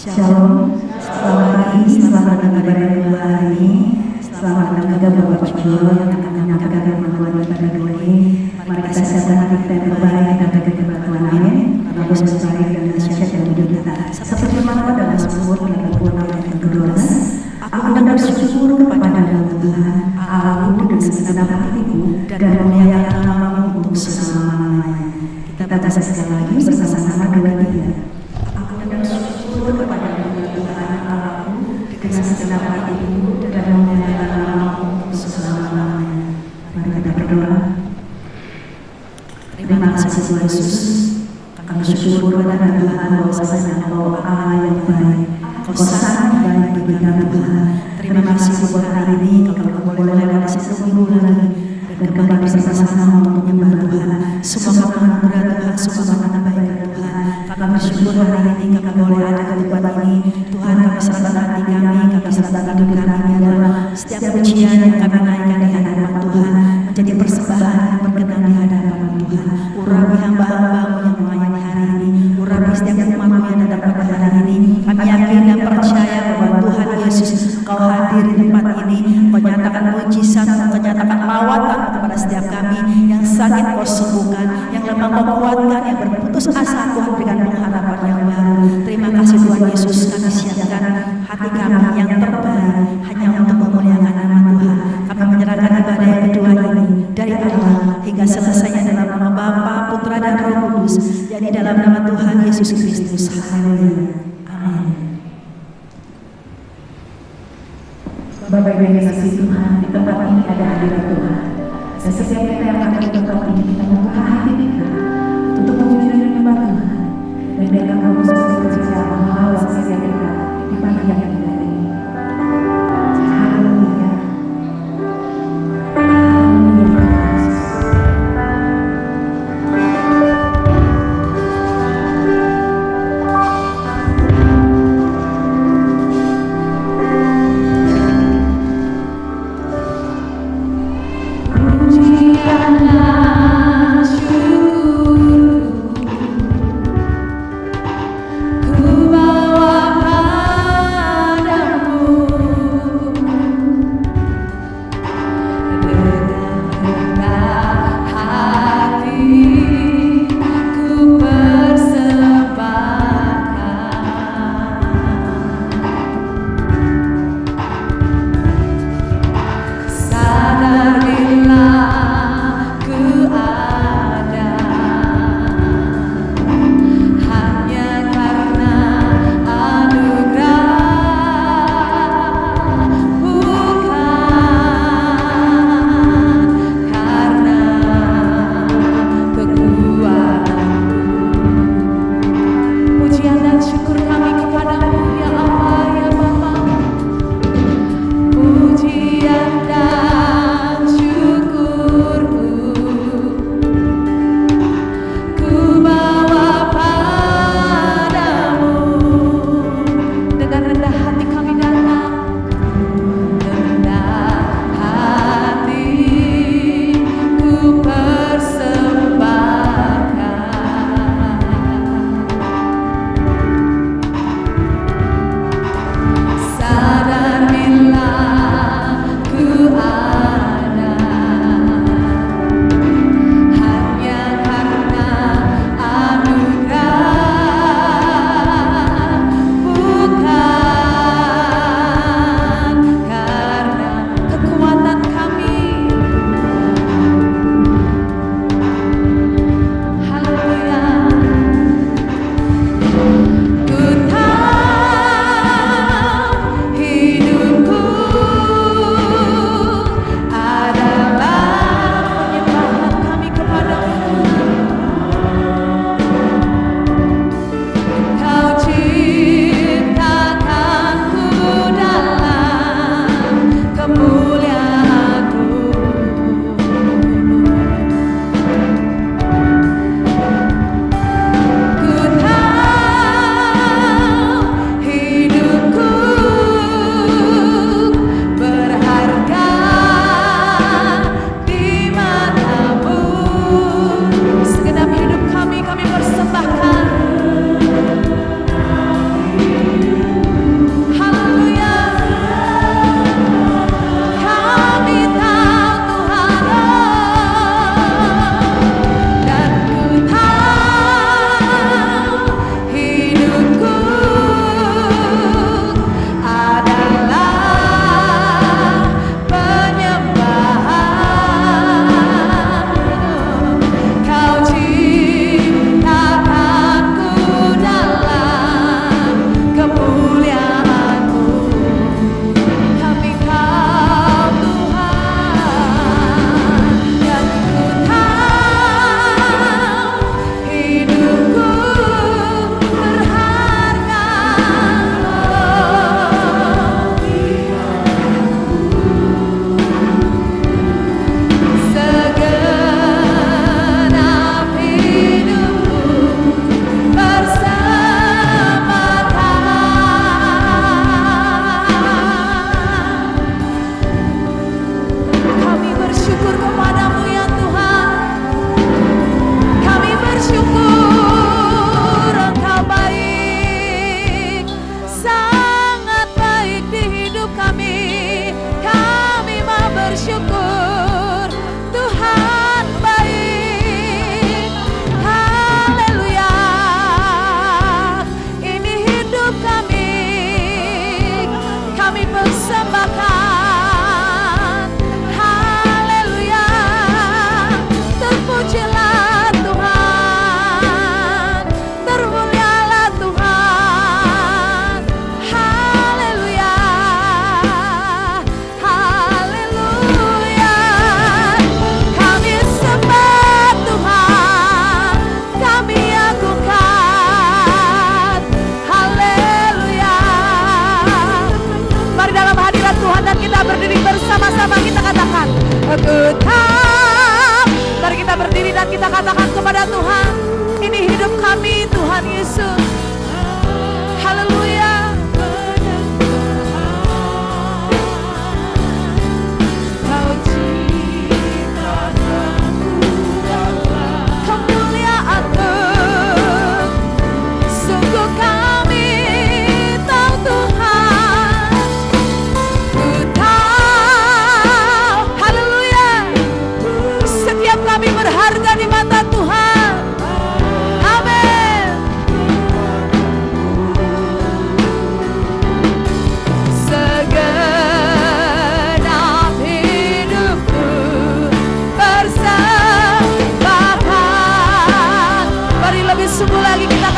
Shalom, selamat pagi, selamat ibadah dua hari ini. Selamat juga Bapak Juro yang akan menyampaikan firman Tuhan pada dua ini. Mari kita siapkan hati kita yang terbaik dan kepada Tuhan. Amin. Lalu sesuai dan nasihat yang hidup kita. Seperti firman pada Mazmur 86 ayat yang ke-12. Aku hendak bersyukur kepada Tuhan, Allahku dengan segenap hatiku dan memuliakan namamu untuk selama-lamanya. Kita baca sekali lagi bersama-sama 2-3. Kepada Tuhan Allahku dengan segenap hatiku dan memuliakan namamu untuk selama-lamanya. Mari kita berdoa. Terima kasih Tuhan Yesus. Kami bersyukur kepada Tuhan bahwasanya Engkau Allah yang baik. Kau sangat baik bagi kami Tuhan. Terima kasih buat hari ini kalau kami boleh lewat satu minggu lagi dan kembali bersama-sama untuk menyembah Tuhan. Semua anugerah Tuhan, semua kebaikan Tuhan. Kami bersyukur hari ini kami boleh ada di tempat ini. Tuhan, kami serahkan hati kami serahkan hidup kami adalah setiap pujian yang kami naikkan di hadapan Tuhan menjadi persembahan yang berkenan di hadapan Tuhan. Urapi hamba-hambamu yang melayani hari ini, urapi setiap umatmu yang datang pada hari ini. Kami yakin dan percaya bahwa Tuhan Yesus Kau hadir di tempat ini, Kau nyatakan mujizat, Kau nyatakan lawatan kepada setiap kami. Yang sakit Kau sembuhkan, yang lemah Kau kuatkan, yang berputus asa Tuhan berikan pengharapan yang baru. Terima kasih Tuhan Yesus, kami siapkan hati kami yang terbaik hanya untuk memuliakan nama Tuhan. Kami menyerahkan ibadah yang kedua ini dari awal hingga selesainya dalam nama Bapa, Putra dan Roh Kudus, yakni dalam nama Tuhan Yesus Kristus. Haleluya. Amin. Bapak Ibu yang dikasihi Tuhan, di tempat ini ada hadirat Tuhan. Dan setiap kita yang ada di tempat ini, kita membuka hati kita untuk memuji dan menyembah Tuhan. Dan biarkan Roh Kudus bekerja menghalau setiap kita di pagi yang indah ini. Haleluya. Haleluya.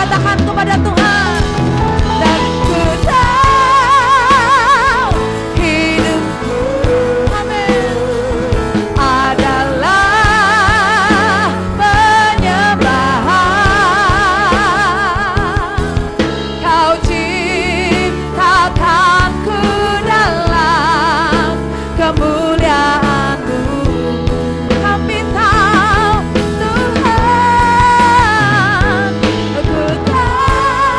katakan kepada Tuhan, dan ku tahu hidupku, amin, adalah penyembahan. Kau ciptakanku dalam kemuliaan-Mu. Kami tahu Tuhan, ku tahu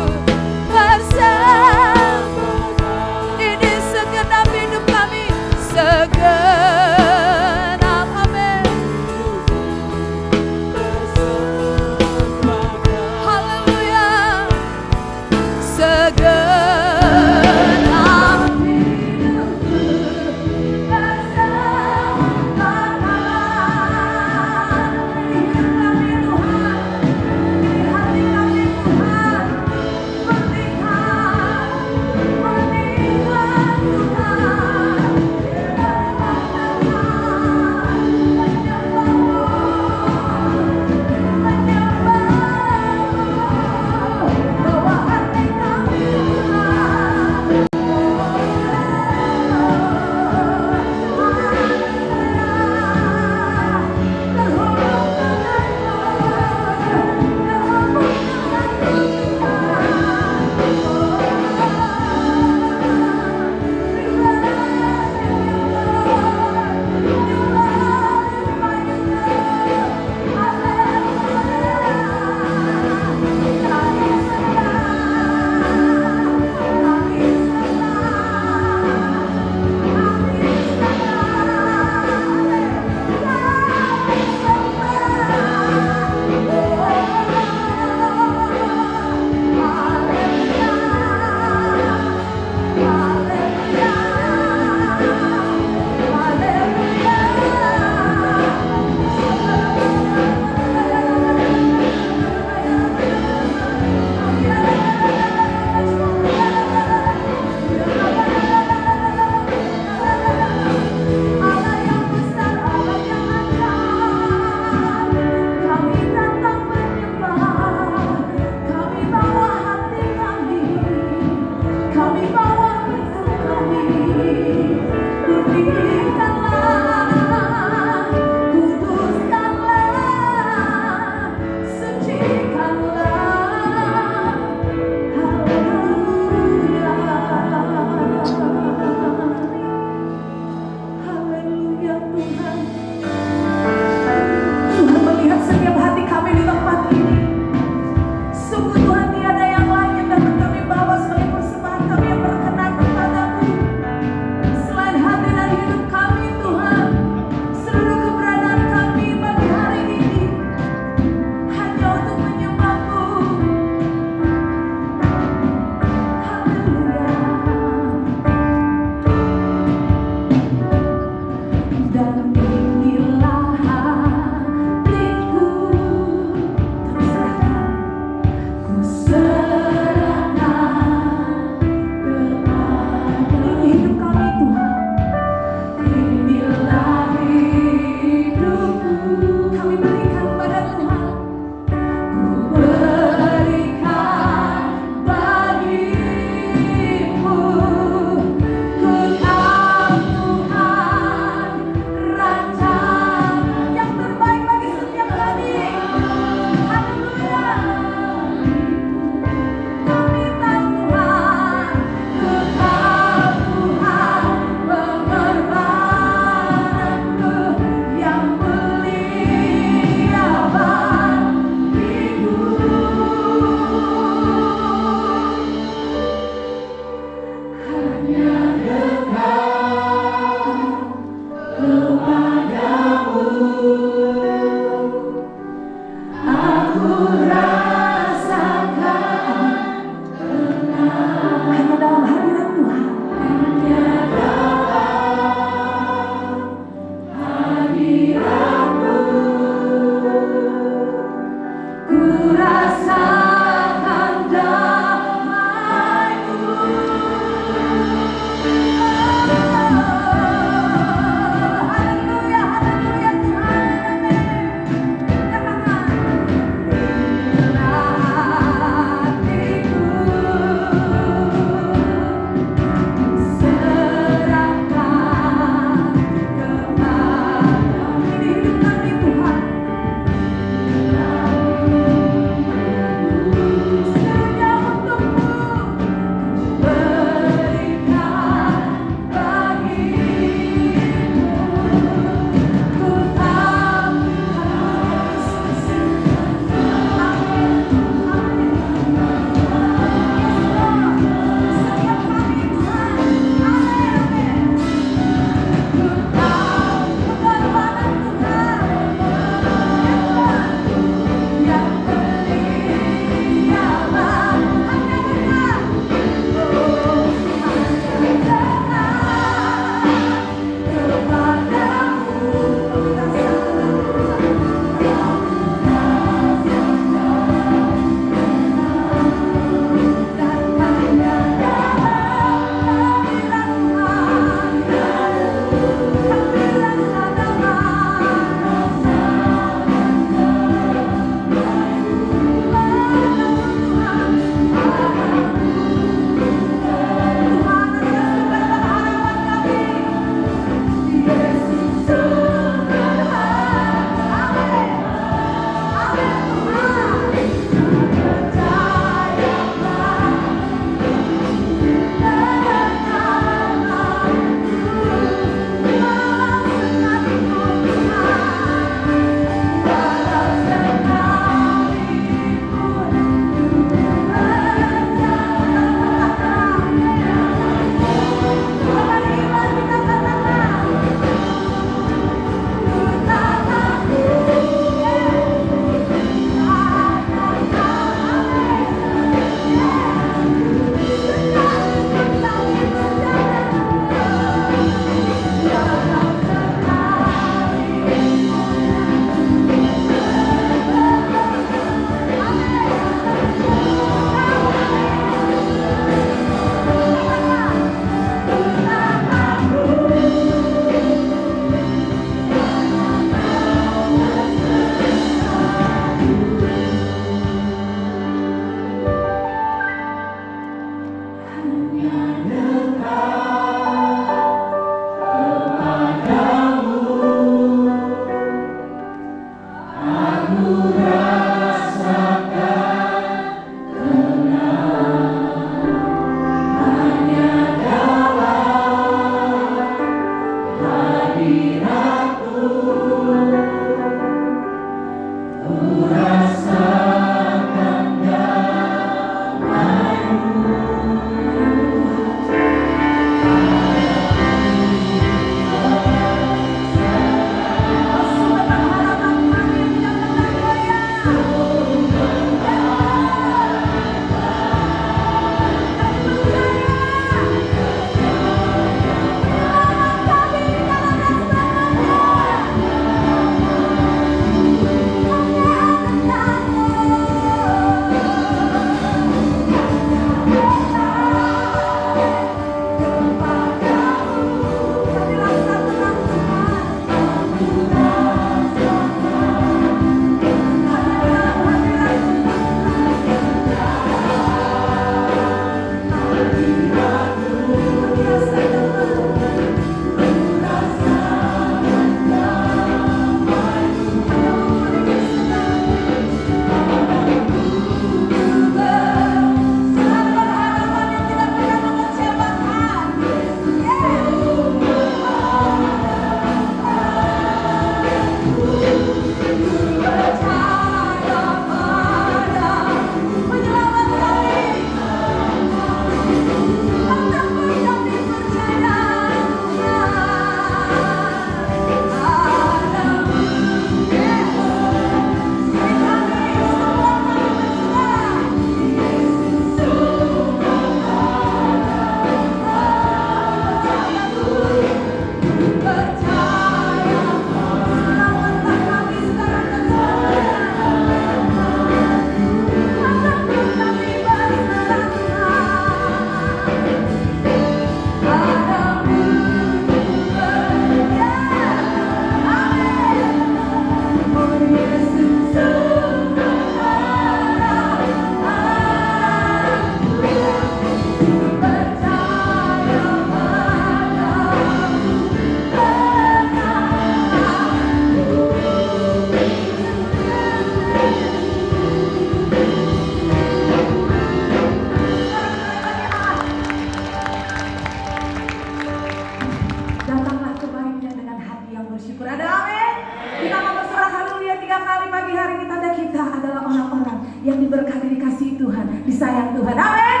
kemuliaan Tuhan. Amin.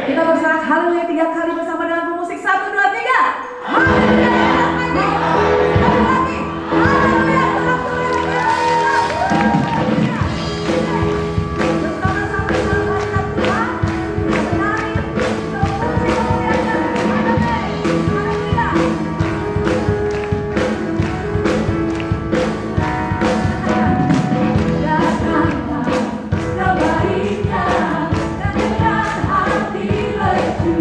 Kita bersorak haleluya 3 kali bersama dengan pemusik. 1, 2, 3. Haleluya. Satu lagi. Haleluya. Bersama-sama kita mengangkat Tuhan. Kita menari untuk memuji kemuliaan Tuhan. Amin. Haleluya. Kebaikan dan dengan hati lesu.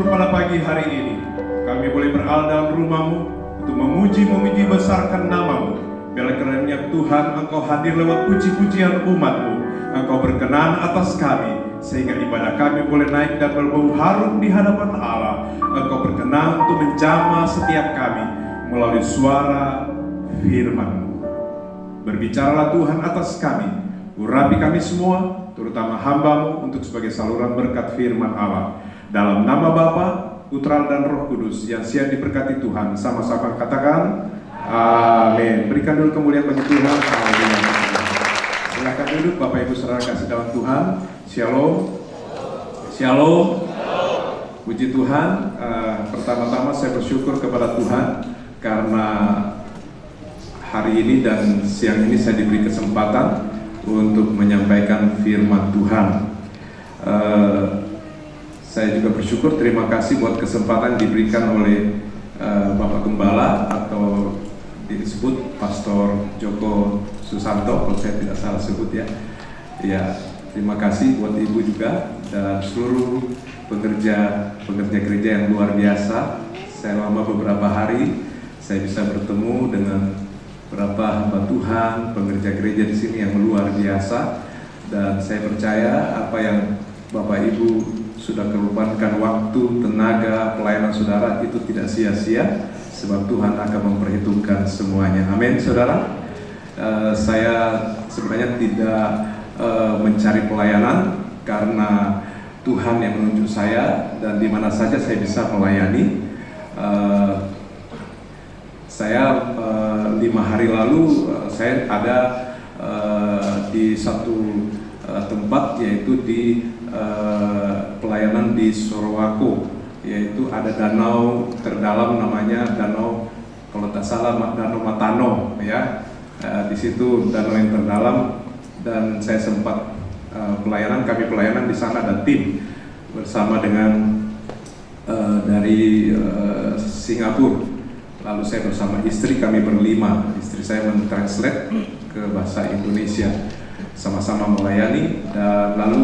bersyukur pada pagi hari ini kami boleh berada dalam rumah-Mu untuk memuji besarkan nama-Mu. Biarlah karunia Tuhan Engkau hadir lewat puji-pujian umat-Mu. Engkau berkenan atas kami sehingga ibadah kami boleh naik dan berbau harum di hadapan Allah. Engkau berkenan untuk menjamah setiap kami melalui suara firman-Mu. Berbicaralah Tuhan atas kami, urapi kami semua, terutama hamba-Mu untuk sebagai saluran berkat firman Allah. Dalam nama Bapa, Putra dan Roh Kudus yang siap diberkati Tuhan, sama-sama katakan amin. Berikan dulu kemuliaan bagi Tuhan. Amin. Silakan duduk Bapak Ibu saudara kasih dalam Tuhan. Shalom. Shalom. Puji Tuhan. Pertama-tama saya bersyukur kepada Tuhan karena hari ini dan siang ini saya diberi kesempatan untuk menyampaikan firman Tuhan. Saya juga bersyukur, terima kasih buat kesempatan diberikan oleh Bapak Gembala atau disebut Pastor Joko Susanto, kalau saya tidak salah sebut ya. Ya, terima kasih buat Ibu juga dan seluruh pekerja gereja yang luar biasa. Selama beberapa hari saya bisa bertemu dengan beberapa hamba Tuhan, pengerja gereja di sini yang luar biasa, dan saya percaya apa yang Bapak Ibu sudah korbankan waktu, tenaga, pelayanan saudara itu tidak sia-sia, sebab Tuhan akan memperhitungkan semuanya. Amin, saudara. Saya sebenarnya tidak mencari pelayanan karena Tuhan yang menunjuk saya dan di mana saja saya bisa melayani. Saya 5 hari lalu saya ada di satu tempat, yaitu di pelayanan di Sorowako, yaitu ada danau terdalam namanya danau, kalau tak salah danau Matano ya. Di situ danau yang terdalam, dan saya sempat kami pelayanan di sana, ada tim bersama dengan dari Singapura. Lalu saya bersama istri, kami berlima. Istri saya mentranslate ke bahasa Indonesia, sama-sama melayani. Dan lalu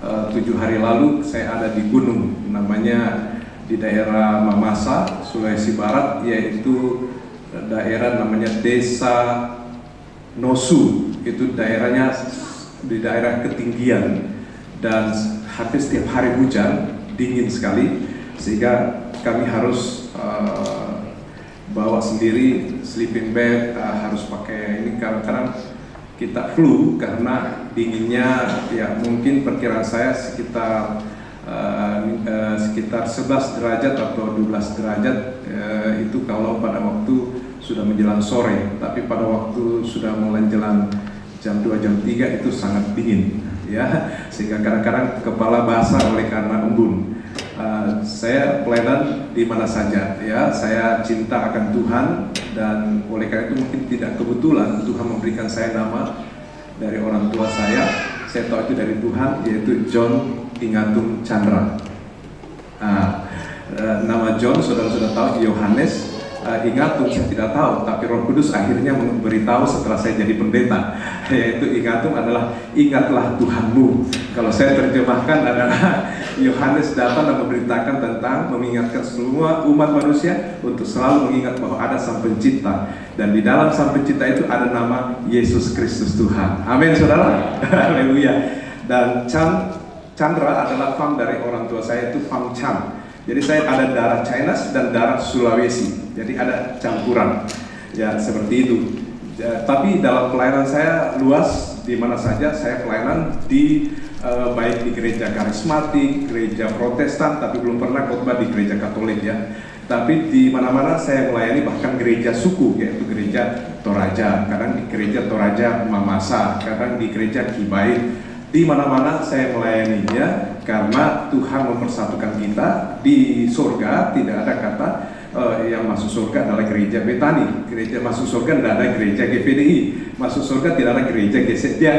7 hari lalu saya ada di gunung, namanya di daerah Mamasa, Sulawesi Barat, yaitu daerah namanya Desa Nosu. Itu daerahnya di daerah ketinggian dan hampir setiap hari hujan, dingin sekali, sehingga kami harus bawa sendiri sleeping bag, harus pakai ini kadang-kadang kita flu karena dinginnya. Ya mungkin perkiraan saya sekitar 11 derajat atau 12 derajat itu kalau pada waktu sudah menjelang sore, tapi pada waktu sudah mulai menjelang jam 2 jam 3 itu sangat dingin ya, sehingga kadang-kadang kepala basah oleh karena embun. Saya pelayanan di mana saja ya, saya cinta akan Tuhan, dan oleh karena itu mungkin tidak kebetulan Tuhan memberikan saya nama dari orang tua saya tahu itu dari Tuhan, yaitu John Ingatung Chandra. Nama John saudara sudah tahu, Yohanes. Ingatung saya tidak tahu, tapi Roh Kudus akhirnya memberitahu setelah saya jadi pendeta, yaitu Ingatung adalah ingatlah Tuhanmu. Kalau saya terjemahkan adalah Yohanes datang dan memberitakan tentang mengingatkan semua umat manusia untuk selalu mengingat bahwa ada Sang Pencipta, dan di dalam Sang Pencipta itu ada nama Yesus Kristus Tuhan. Amin, saudara. Haleluya. Dan Chandra adalah fam dari orang tua saya, itu Fam Chan. Jadi saya ada darah Chinese dan darah Sulawesi, jadi ada campuran, ya seperti itu. Tapi dalam pelayanan saya luas, di mana saja saya pelayanan di baik di gereja karismatik, gereja Protestan, tapi belum pernah khotbah di gereja Katolik ya. Tapi di mana-mana saya melayani, bahkan gereja suku, yaitu gereja Toraja, kadang di gereja Toraja Mamasa, kadang di gereja Kibai. Di mana-mana saya melayaninya karena Tuhan mempersatukan kita di surga. Tidak ada kata yang masuk surga adalah gereja Betani, gereja masuk surga tidak ada gereja GPDI, masuk surga tidak ada gereja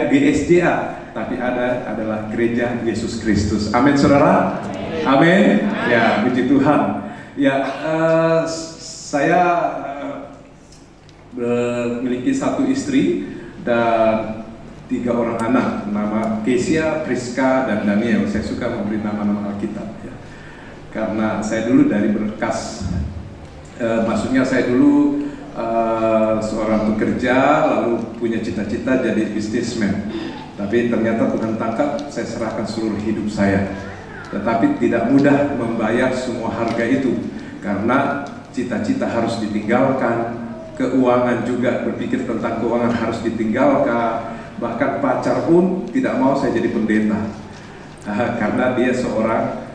GSJA, tapi adalah gereja Yesus Kristus. Amin, saudara. Amin. Ya, puji Tuhan. Ya, saya memiliki satu istri dan 3 orang anak, nama Kesia, Priska, dan Daniel. Saya suka memberi nama-nama Alkitab ya. karena saya dulu dari berkas, maksudnya saya dulu seorang pekerja lalu punya cita-cita jadi bisnismen, tapi ternyata Tuhan tangkap, saya serahkan seluruh hidup saya. Tetapi tidak mudah membayar semua harga itu, karena cita-cita harus ditinggalkan, keuangan juga, berpikir tentang keuangan harus ditinggalkan, bahkan pacar pun tidak mau saya jadi pendeta, karena dia seorang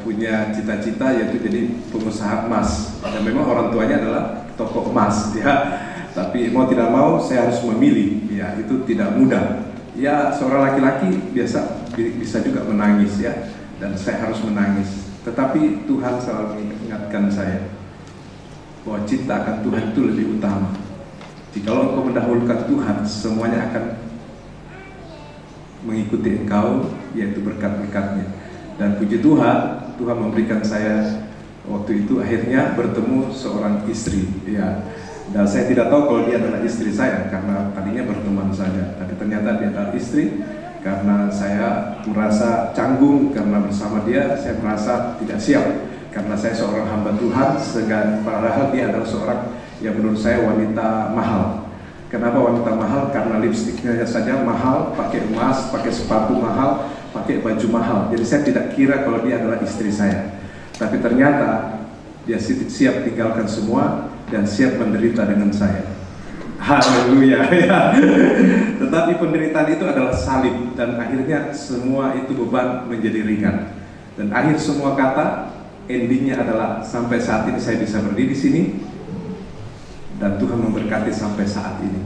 punya cita-cita yaitu jadi pengusaha emas, dan memang orang tuanya adalah toko emas, ya. Tapi mau tidak mau saya harus memilih, ya itu tidak mudah. Ya seorang laki-laki bisa juga menangis, ya, dan saya harus menangis. Tetapi Tuhan selalu mengingatkan saya bahwa cinta akan Tuhan itu lebih utama. Jikalau engkau mendahulukan Tuhan, semuanya akan mengikuti engkau, yaitu berkat-berkatnya. Dan puji Tuhan, Tuhan memberikan saya waktu itu akhirnya bertemu seorang istri, ya. Dan saya tidak tahu kalau dia adalah istri saya, karena tadinya berteman saja. Tapi ternyata dia adalah istri, karena saya merasa canggung karena bersama dia, saya merasa tidak siap. Karena saya seorang hamba Tuhan, padahal dia adalah seorang yang menurut saya wanita mahal. Kenapa wanita mahal? Karena lipstiknya saja mahal, pakai emas, pakai sepatu mahal, pakai baju mahal. Jadi saya tidak kira kalau dia adalah istri saya. Tapi ternyata dia siap tinggalkan semua dan siap menderita dengan saya. Haleluya, ya. Tetapi penderitaan itu adalah salib, dan akhirnya semua itu beban menjadi ringan. Dan akhir semua kata, endingnya adalah sampai saat ini saya bisa berdiri di sini, dan Tuhan memberkati sampai saat ini.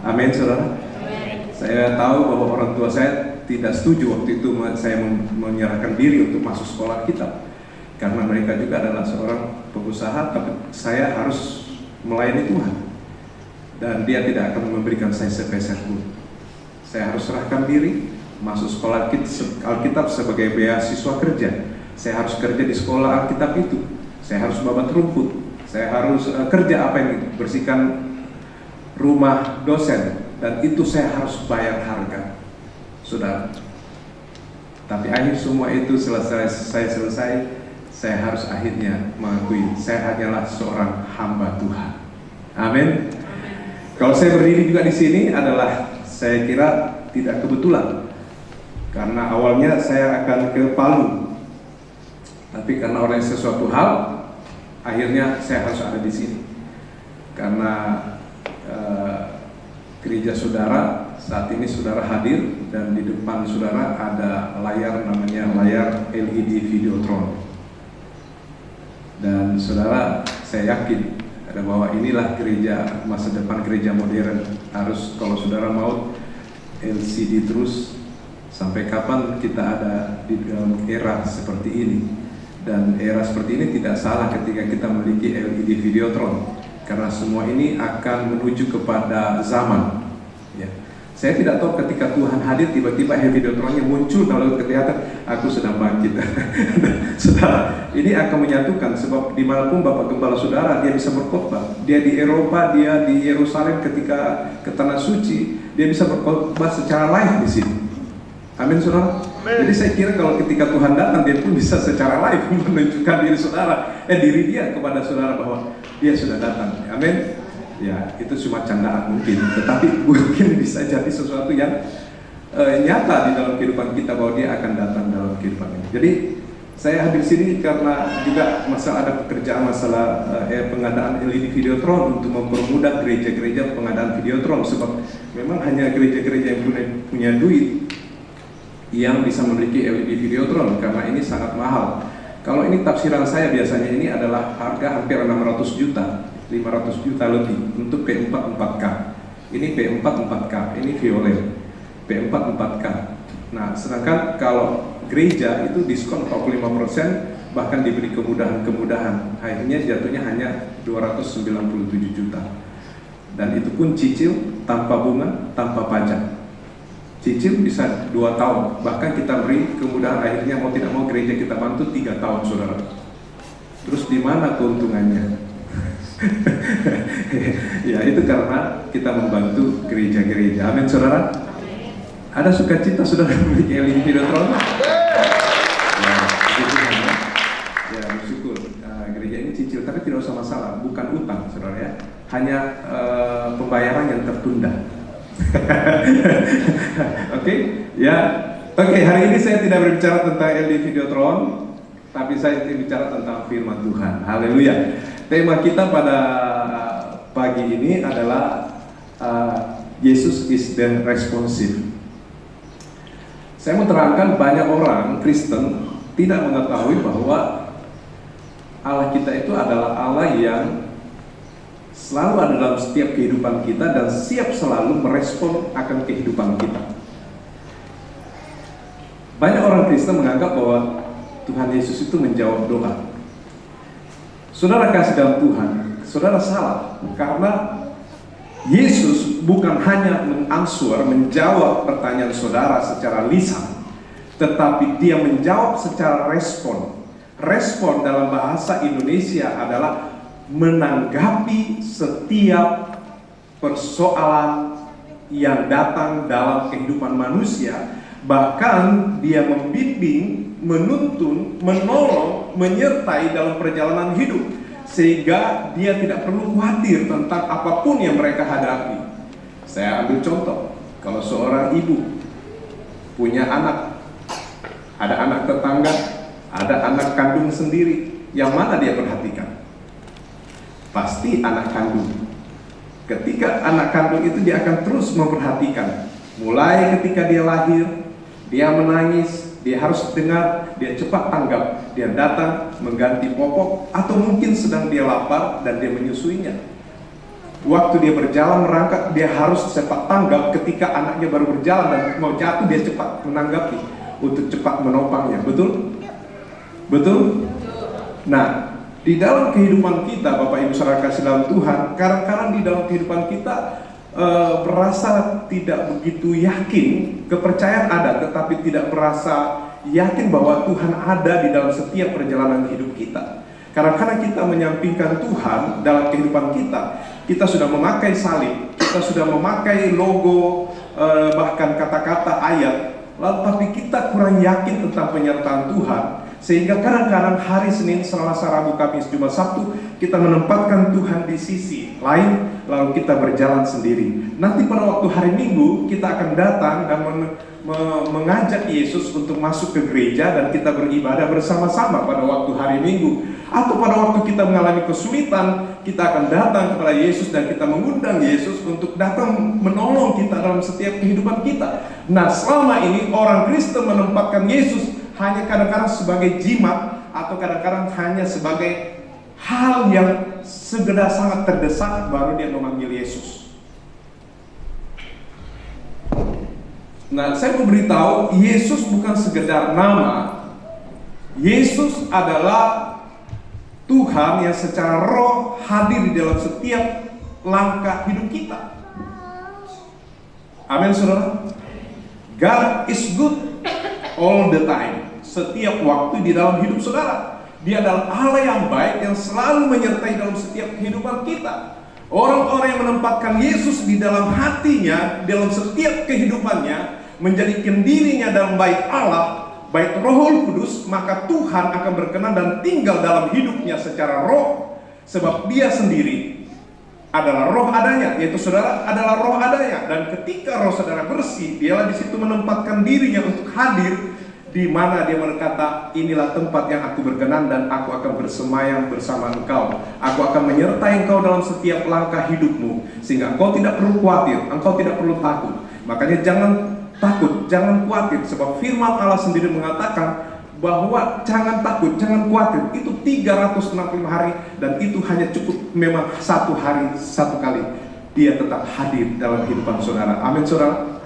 Amin, saudara. Saya tahu bahwa orang tua saya tidak setuju waktu itu saya menyerahkan diri untuk masuk sekolah kitab, karena mereka juga adalah seorang pengusaha, tapi saya harus melayani Tuhan, dan dia tidak akan memberikan saya sepeser pun. Saya harus serahkan diri, masuk sekolah Alkitab sebagai beasiswa kerja. Saya harus kerja di sekolah Alkitab itu. Saya harus babat rumput. Saya harus kerja apa yang bersihkan rumah dosen, dan itu saya harus bayar harga, saudara. Tapi akhir semua itu selesai, saya harus akhirnya mengakui saya hanyalah seorang hamba Tuhan. Amin. Kalau saya berdiri juga di sini adalah saya kira tidak kebetulan, karena awalnya saya akan ke Palu, tapi karena oleh sesuatu hal akhirnya saya harus ada di sini, karena gereja saudara saat ini saudara hadir, dan di depan saudara ada layar, namanya layar LED Videotron. Dan saudara, saya yakin bahwa inilah gereja masa depan, gereja modern. Harus, kalau saudara mau LCD terus, sampai kapan kita ada di dalam era seperti ini. Dan era seperti ini tidak salah ketika kita memiliki LED Videotron, karena semua ini akan menuju kepada zaman, ya. Saya tidak tahu ketika Tuhan hadir tiba-tiba Videotronnya muncul lalu kelihatan aku sedang bangkit. Saudara, ini akan menyatukan, sebab dimanapun Bapak Gembala saudara, dia bisa berkhotbah. Dia di Eropa, dia di Yerusalem ketika ke Tanah Suci, dia bisa berkhotbah secara live di sini. Amin, saudara. Jadi saya kira kalau ketika Tuhan datang, dia pun bisa secara live menunjukkan diri dia kepada saudara bahwa dia sudah datang. Amin. Ya, itu cuma candaan mungkin, tetapi mungkin bisa jadi sesuatu yang nyata di dalam kehidupan kita, bahwa dia akan datang dalam kehidupan ini. Jadi saya hadir sini karena juga ada pekerjaan masalah pengadaan LED Videotron untuk mempermudah gereja-gereja pengadaan Videotron, sebab memang hanya gereja-gereja yang punya duit yang bisa memiliki LED Videotron, karena ini sangat mahal. Kalau ini tafsiran saya biasanya ini adalah harga hampir 600 juta, 500 juta lebih untuk P4 4K. Ini P4 4K, ini violet P4 4K. Nah, sedangkan kalau gereja itu diskon 45%, bahkan diberi kemudahan-kemudahan. Akhirnya jatuhnya hanya 297 juta. Dan itu pun cicil tanpa bunga, tanpa pajak. Cicil bisa 2 tahun, bahkan kita beri kemudahan, akhirnya mau tidak mau gereja kita bantu 3 tahun, saudara. Terus di mana keuntungannya? Ya, itu karena kita membantu gereja-gereja. Amin, saudara. Ada sukacita saudara memiliki LED Videotron? Ya, hanya pembayaran yang tertunda. Oke, ya. Oke, hari ini saya tidak berbicara tentang LD Videotron, tapi saya ingin bicara tentang firman Tuhan. Haleluya. Tema kita pada pagi ini adalah Yesus is the responsive. Saya mau terangkan, banyak orang Kristen tidak mengetahui bahwa Allah kita itu adalah Allah yang selalu ada dalam setiap kehidupan kita dan siap selalu merespon akan kehidupan kita. Banyak orang Kristen menganggap bahwa Tuhan Yesus itu menjawab doa. Saudara kasih dalam Tuhan, saudara salah, karena Yesus bukan hanya menjawab pertanyaan saudara secara lisan, tetapi dia menjawab secara respon. Respon dalam bahasa Indonesia adalah menanggapi setiap persoalan yang datang dalam kehidupan manusia. Bahkan dia membimbing, menuntun, menolong, menyertai dalam perjalanan hidup, sehingga dia tidak perlu khawatir tentang apapun yang mereka hadapi. Saya ambil contoh, kalau seorang ibu punya anak, ada anak tetangga, ada anak kandung sendiri, yang mana dia perhatikan? Pasti anak kandung. Ketika anak kandung itu dia akan terus memperhatikan, mulai ketika dia lahir, dia menangis, dia harus dengar, dia cepat tanggap, dia datang mengganti popok, atau mungkin sedang dia lapar dan dia menyusuinya. Waktu dia berjalan merangkak, dia harus cepat tanggap. Ketika anaknya baru berjalan dan mau jatuh, dia cepat menanggapi untuk cepat menopangnya. Betul? Betul? Nah, di dalam kehidupan kita, Bapak Ibu saudara kasih dalam Tuhan, kadang-kadang di dalam kehidupan kita merasa tidak begitu yakin, kepercayaan ada, tetapi tidak merasa yakin bahwa Tuhan ada di dalam setiap perjalanan hidup kita. Kadang-kadang kita menyampingkan Tuhan dalam kehidupan kita. Kita sudah memakai salib, kita sudah memakai logo, bahkan kata-kata ayat, lalu tapi kita kurang yakin tentang penyertaan Tuhan. Sehingga kadang-kadang hari Senin, Selasa, Rabu, Kamis, Jumat, Sabtu kita menempatkan Tuhan di sisi lain, lalu kita berjalan sendiri. Nanti pada waktu hari Minggu kita akan datang dan mengajak Yesus untuk masuk ke gereja dan kita beribadah bersama-sama pada waktu hari Minggu. Atau pada waktu kita mengalami kesulitan, kita akan datang kepada Yesus dan kita mengundang Yesus untuk datang menolong kita dalam setiap kehidupan kita. Nah, selama ini orang Kristen menempatkan Yesus hanya kadang-kadang sebagai jimat, atau kadang-kadang hanya sebagai hal yang segera sangat terdesak baru dia memanggil Yesus. Nah, saya mau beritahu, Yesus bukan sekedar nama. Yesus adalah Tuhan yang secara roh hadir di dalam setiap langkah hidup kita. Amin, saudara. God is good all the time. Setiap waktu di dalam hidup saudara. Dia adalah Allah yang baik yang selalu menyertai dalam setiap kehidupan kita. Orang-orang yang menempatkan Yesus di dalam hatinya, dalam setiap kehidupannya, menjadikan dirinya dalam bait Allah, bait Roh Kudus, maka Tuhan akan berkenan dan tinggal dalam hidupnya secara roh. Sebab dia sendiri adalah roh adanya, yaitu saudara adalah roh adanya. Dan ketika roh saudara bersih, dialah di situ menempatkan dirinya untuk hadir, di mana dia berkata, inilah tempat yang aku berkenan dan aku akan bersemayam bersama engkau. Aku akan menyertai engkau dalam setiap langkah hidupmu, sehingga engkau tidak perlu khawatir, engkau tidak perlu takut. Makanya jangan takut, jangan khawatir, sebab firman Allah sendiri mengatakan bahwa jangan takut, jangan khawatir. Itu 365 hari, dan itu hanya cukup memang satu hari, satu kali. Dia tetap hadir dalam kehidupan saudara. Amin, saudara.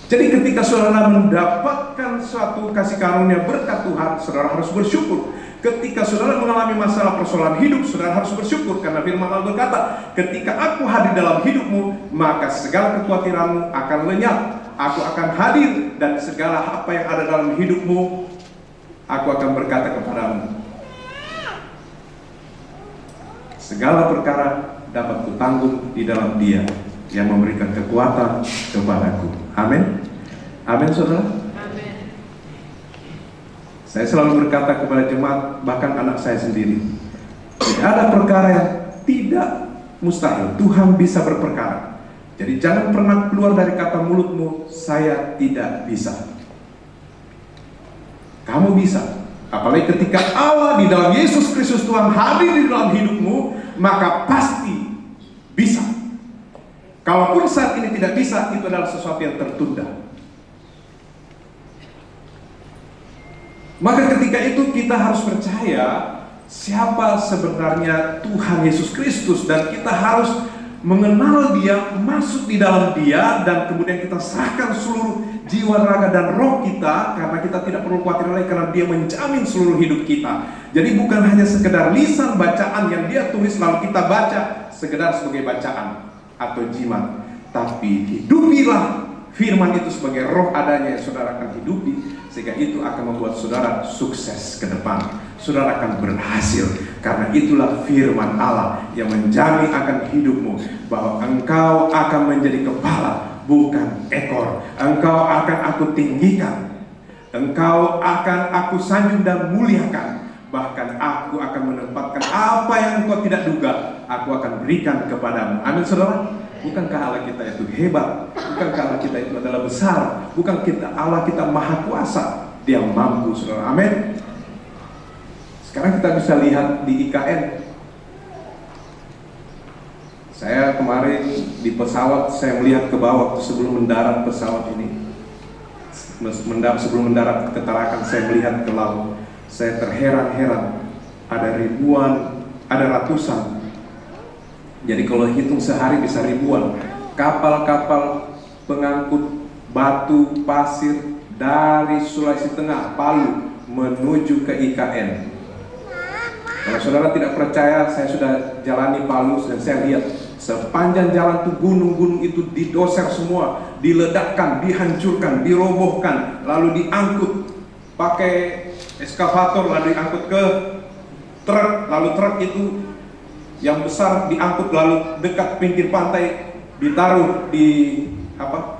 Jadi ketika saudara mendapatkan suatu kasih karunia berkat Tuhan, saudara harus bersyukur. Ketika saudara mengalami masalah persoalan hidup, saudara harus bersyukur, karena firman Allah berkata, ketika aku hadir dalam hidupmu, maka segala kekhawatiranmu akan lenyap. Aku akan hadir, dan segala apa yang ada dalam hidupmu, aku akan berkata kepadamu, segala perkara dapat kutanggung di dalam Dia yang memberikan kekuatan kepadaku. Amin. Amin, saudara. Amin. Saya selalu berkata kepada jemaat, bahkan anak saya sendiri, tidak ada perkara yang tidak mustahil. Tuhan bisa berperkara. Jadi jangan pernah keluar dari kata mulutmu, saya tidak bisa. Kamu bisa. Apalagi ketika Allah di dalam Yesus Kristus Tuhan hadir di dalam hidupmu, maka pasti bisa. Kalaupun saat ini tidak bisa, itu adalah sesuatu yang tertunda. Maka ketika itu kita harus percaya siapa sebenarnya Tuhan Yesus Kristus, dan kita harus mengenal Dia, masuk di dalam Dia, dan kemudian kita serahkan seluruh jiwa, raga, dan roh kita, karena kita tidak perlu khawatir lagi karena Dia menjamin seluruh hidup kita. Jadi bukan hanya sekedar lisan bacaan yang Dia tulis lalu kita baca sekedar sebagai bacaan atau jimat, tapi hidupilah firman itu sebagai roh adanya yang saudara akan hidupi, sehingga itu akan membuat saudara sukses ke depan. Saudara akan berhasil, karena itulah firman Allah yang menjamin akan hidupmu, bahwa engkau akan menjadi kepala, bukan ekor. Engkau akan aku tinggikan, engkau akan aku sanjung dan muliakan. Bahkan aku akan menempatkan apa yang engkau tidak duga, aku akan berikan kepadamu. Amin saudara. Bukankah Allah kita itu hebat? Bukankah Allah kita itu adalah besar? Bukan Allah kita maha kuasa? Dia mampu saudara. Amin. Sekarang kita bisa lihat di IKN. Saya kemarin di pesawat, saya melihat ke bawah sebelum mendarat pesawat ini. Sebelum mendarat ke Tarakan, saya melihat ke laut. Saya terheran-heran. Ada ribuan, ada ratusan. Jadi kalau hitung sehari bisa ribuan kapal-kapal pengangkut batu, pasir dari Sulawesi Tengah, Palu, menuju ke IKN. Kalau saudara tidak percaya, saya sudah jalani Palu dan saya lihat sepanjang jalan tuh gunung-gunung itu didoser semua, diledakkan, dihancurkan, dirobohkan, lalu diangkut pakai eskavator, lalu diangkut ke truk, lalu truk itu yang besar diangkut lalu dekat pinggir pantai, ditaruh di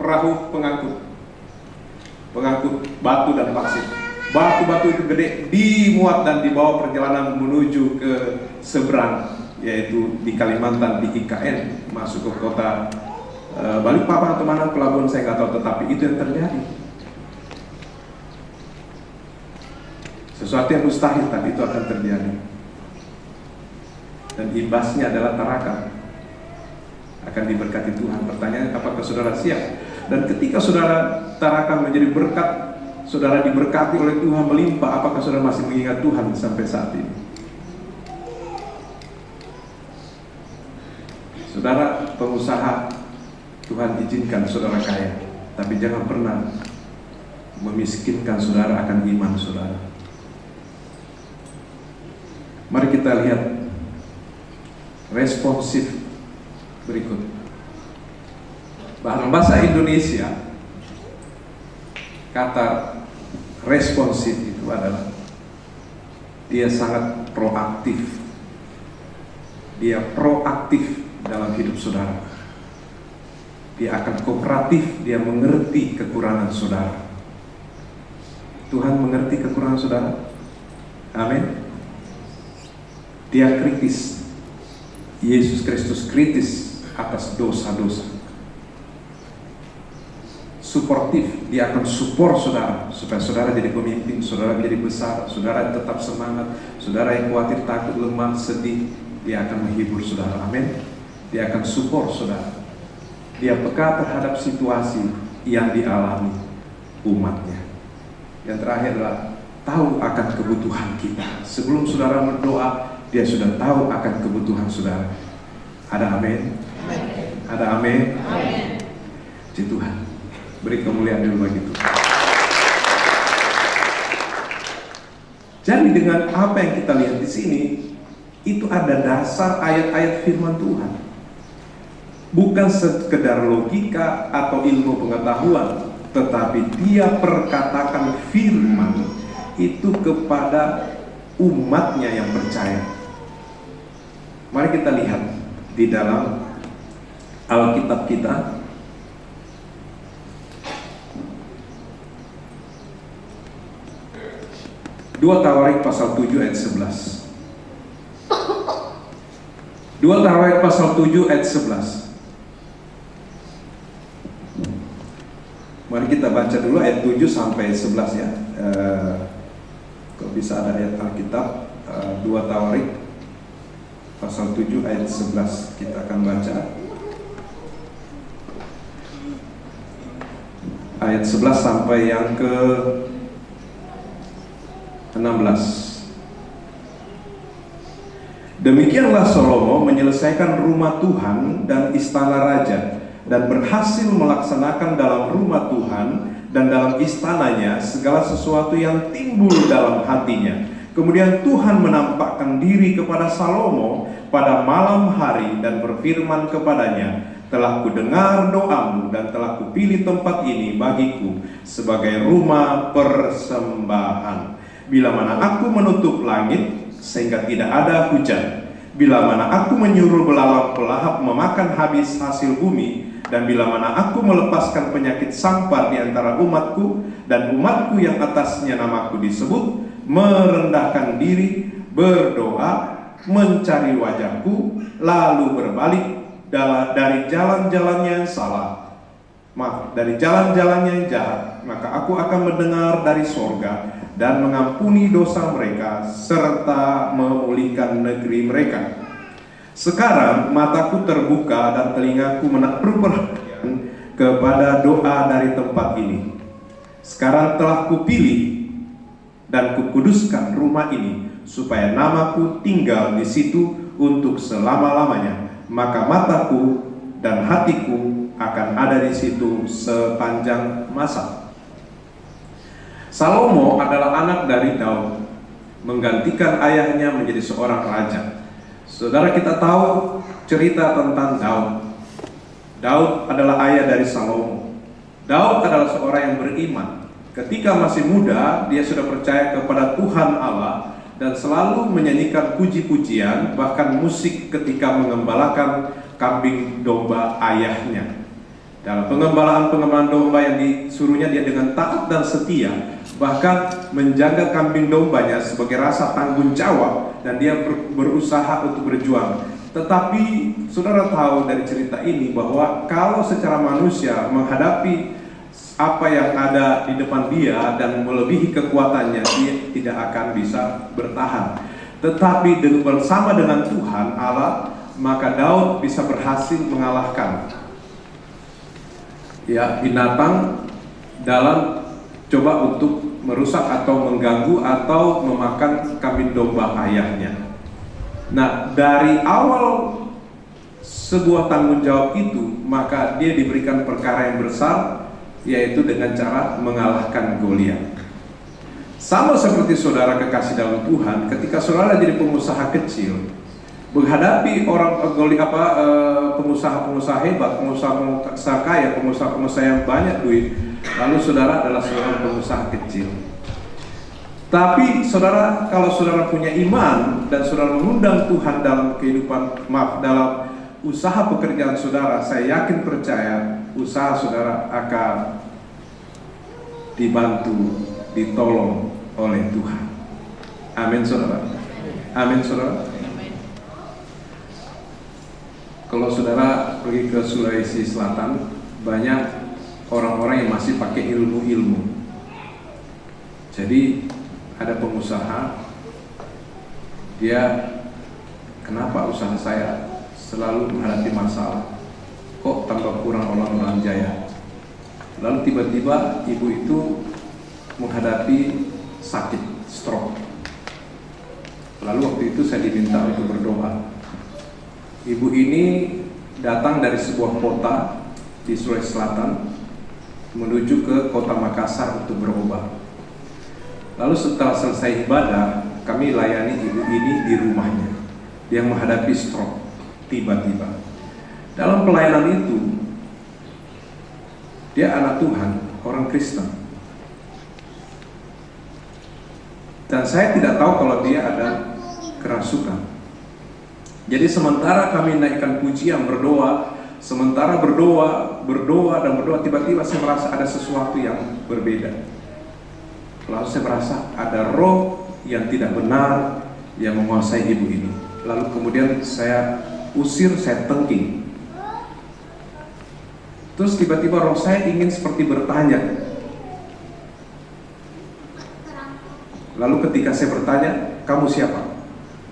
perahu pengangkut batu dan pasir. Batu-batu itu gede dimuat dan dibawa perjalanan menuju ke seberang, yaitu di Kalimantan, di IKN, masuk ke kota Balikpapan atau mana pelabuhan saya nggak tahu, tetapi itu yang terjadi. Sesuatu yang mustahil tapi itu akan terjadi. Dan imbasnya adalah Tarakan akan diberkati Tuhan. Pertanyaannya, apakah saudara siap? Dan ketika saudara Tarakan menjadi berkat, saudara diberkati oleh Tuhan melimpah, apakah saudara masih mengingat Tuhan sampai saat ini? Saudara pengusaha, Tuhan izinkan saudara kaya, tapi jangan pernah memiskinkan saudara akan iman saudara. Mari kita lihat responsif berikut. Bahasa Indonesia, kata responsif itu adalah dia sangat proaktif. Dia proaktif dalam hidup saudara. Dia akan kooperatif, dia mengerti kekurangan saudara. Tuhan mengerti kekurangan saudara. Amin. Dia kritis. Yesus Kristus kritis atas dosa-dosa. Suportif, dia akan support saudara supaya saudara jadi pemimpin, saudara menjadi besar, saudara tetap semangat, saudara yang khawatir, takut, lemah, sedih, dia akan menghibur saudara. Amin. Dia akan support saudara. Dia peka terhadap situasi yang dialami umatnya. Yang terakhir adalah tahu akan kebutuhan kita. Sebelum saudara berdoa, dia sudah tahu akan kebutuhan saudara. Ada amin? Ada amin? Puji Tuhan. Beri kemuliaan dulu bagi Tuhan. Jadi dengan apa yang kita lihat di sini, itu ada dasar ayat-ayat firman Tuhan. Bukan sekedar logika atau ilmu pengetahuan, tetapi dia perkatakan firman itu kepada umatnya yang percaya. Mari kita lihat di dalam Alkitab kita. Dua Tawarik pasal 7 ayat 11. 2 2 Tawarikh pasal 7 ayat 11. Mari kita baca dulu ayat 7 sampai 11 ya. Kalau bisa ada ayat Alkitab, 2 Tawarikh pasal 7 ayat 11 kita akan baca. Ayat 11 sampai yang ke 16. Demikianlah Salomo menyelesaikan rumah Tuhan dan istana raja, dan berhasil melaksanakan dalam rumah Tuhan dan dalam istananya segala sesuatu yang timbul dalam hatinya. Kemudian Tuhan menampakkan diri kepada Salomo pada malam hari dan berfirman kepadanya, telah kudengar doamu dan telah kupilih tempat ini bagiku sebagai rumah persembahan. Bila mana aku menutup langit sehingga tidak ada hujan, bila mana aku menyuruh belalang pelahap memakan habis hasil bumi, dan bila mana aku melepaskan penyakit sampar di antara umatku, dan umatku yang atasnya namaku disebut merendahkan diri, berdoa, mencari wajahku, lalu berbalik dari jalan-jalannya yang salah, dari jalan-jalannya yang jahat, maka aku akan mendengar dari sorga dan mengampuni dosa mereka serta memulihkan negeri mereka. Sekarang mataku terbuka dan telingaku menaruh perhatian kepada doa dari tempat ini. Sekarang telah kupilih dan kukuduskan rumah ini supaya namaku tinggal di situ untuk selama-lamanya. Maka mataku dan hatiku akan ada di situ sepanjang masa. Salomo adalah anak dari Daud, menggantikan ayahnya menjadi seorang raja. Saudara, kita tahu cerita tentang Daud. Daud adalah ayah dari Salomo. Daud adalah seorang yang beriman. Ketika masih muda, dia sudah percaya kepada Tuhan Allah dan selalu menyanyikan puji-pujian, bahkan musik ketika mengembalakan kambing domba ayahnya. Dalam pengembalaan domba yang disuruhnya dia dengan taat dan setia, bahkan menjaga kambing dombanya sebagai rasa tanggung jawab, dan dia berusaha untuk berjuang. Tetapi saudara tahu dari cerita ini bahwa kalau secara manusia menghadapi apa yang ada di depan dia dan melebihi kekuatannya, dia tidak akan bisa bertahan. Tetapi bersama dengan Tuhan Allah, maka Daud bisa berhasil mengalahkan binatang dalam coba untuk merusak atau mengganggu atau memakan kambing domba ayahnya. Nah, dari awal sebuah tanggung jawab itu, maka dia diberikan perkara yang besar, yaitu dengan cara mengalahkan Goliat. Sama seperti saudara kekasih dalam Tuhan, ketika saudara jadi pengusaha kecil, menghadapi pengusaha-pengusaha hebat, pengusaha kaya, pengusaha yang banyak duit, lalu saudara adalah seorang pengusaha kecil. Tapi saudara, kalau saudara punya iman dan saudara mengundang Tuhan dalam dalam usaha pekerjaan saudara, saya yakin percaya usaha saudara akan dibantu, ditolong oleh Tuhan. Amin saudara. Amin saudara. Kalau saudara pergi ke Sulawesi Selatan, banyak orang-orang yang masih pakai ilmu-ilmu. Jadi ada pengusaha, dia, kenapa usaha saya selalu menghadapi masalah, kok tambah kurang orang jaya. Lalu tiba-tiba ibu itu menghadapi sakit, stroke. Lalu waktu itu saya diminta untuk berdoa. Ibu ini datang dari sebuah kota di Sulawesi Selatan menuju ke kota Makassar untuk berobat. Lalu setelah selesai ibadah, kami layani ibu ini di rumahnya. Dia menghadapi stroke tiba-tiba. Dalam pelayanan itu, dia anak Tuhan, orang Kristen. Dan saya tidak tahu kalau dia ada kerasukan. Jadi sementara kami naikkan pujian, berdoa, sementara berdoa, tiba-tiba saya merasa ada sesuatu yang berbeda. Lalu saya merasa ada roh yang tidak benar yang menguasai ibu ini. Lalu kemudian saya usir, saya tengking. Terus tiba-tiba roh saya ingin seperti bertanya. Lalu ketika saya bertanya, kamu siapa?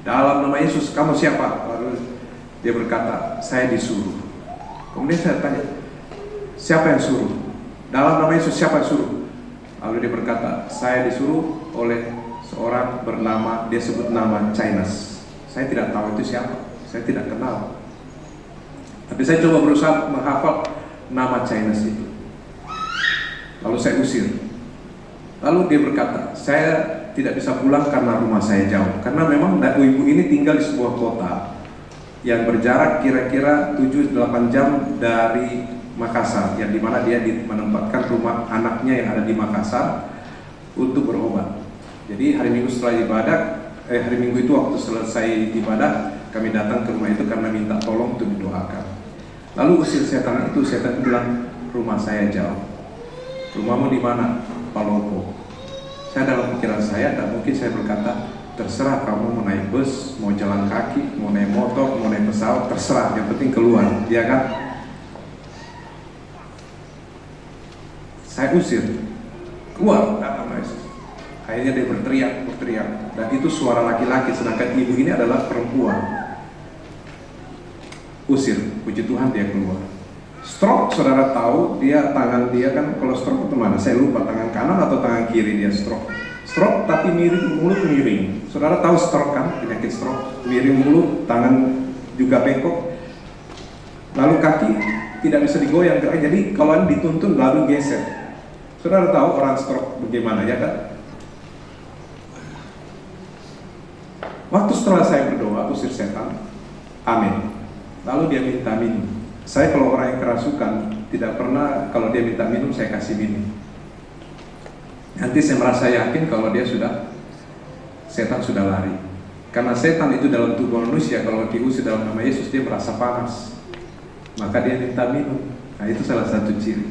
Dalam nama Yesus, kamu siapa? Lalu dia berkata, saya disuruh. Kemudian saya tanya, siapa yang suruh? Dalam nama Yesus, siapa yang suruh? Lalu dia berkata, saya disuruh oleh seorang bernama, dia sebut nama Chinese. Saya tidak tahu itu siapa, saya tidak kenal. Tapi saya coba berusaha menghafal nama Chinese itu. Lalu saya usir. Lalu dia berkata, saya tidak bisa pulang karena rumah saya jauh. Karena memang ibu ini tinggal di sebuah kota yang berjarak kira-kira 7-8 jam dari Makassar, yang dimana dia menempatkan rumah anaknya yang ada di Makassar untuk berobat. Jadi hari Minggu setelah ibadah, hari Minggu itu waktu selesai ibadah, kami datang ke rumah itu karena minta tolong untuk didoakan. Lalu usir setan itu bilang, rumah saya jauh. Rumahmu di mana? Palopo. Saya dalam pikiran saya, dan mungkin saya berkata, terserah kamu mau naik bus, mau jalan kaki, mau naik motor, mau naik pesawat, terserah, yang penting keluar, ya kan? Saya usir, keluar, dalam Yesus. Akhirnya dia berteriak, dan itu suara laki-laki, sedangkan ibu ini adalah perempuan. Usir, puji Tuhan dia keluar. Stroke, saudara tahu, tangan dia kan, kalau stroke itu mana? Saya lupa, tangan kanan atau tangan kiri dia stroke. Stroke tapi miring, mulut miring. Saudara tahu stroke kan, penyakit stroke, miring mulut, tangan juga bengkok. Lalu kaki tidak bisa digoyang, jadi kalau dituntun lalu geser. Saudara tahu orang stroke bagaimana, ya kan? Waktu setelah saya berdoa, usir setan, amin. Lalu dia minta minum. Saya kalau orang yang kerasukan, tidak pernah kalau dia minta minum, saya kasih minum. Nanti saya merasa yakin kalau setan sudah lari. Karena setan itu dalam tubuh manusia, kalau diusir dalam nama Yesus, dia merasa panas. Maka dia minta minum. Nah itu salah satu ciri.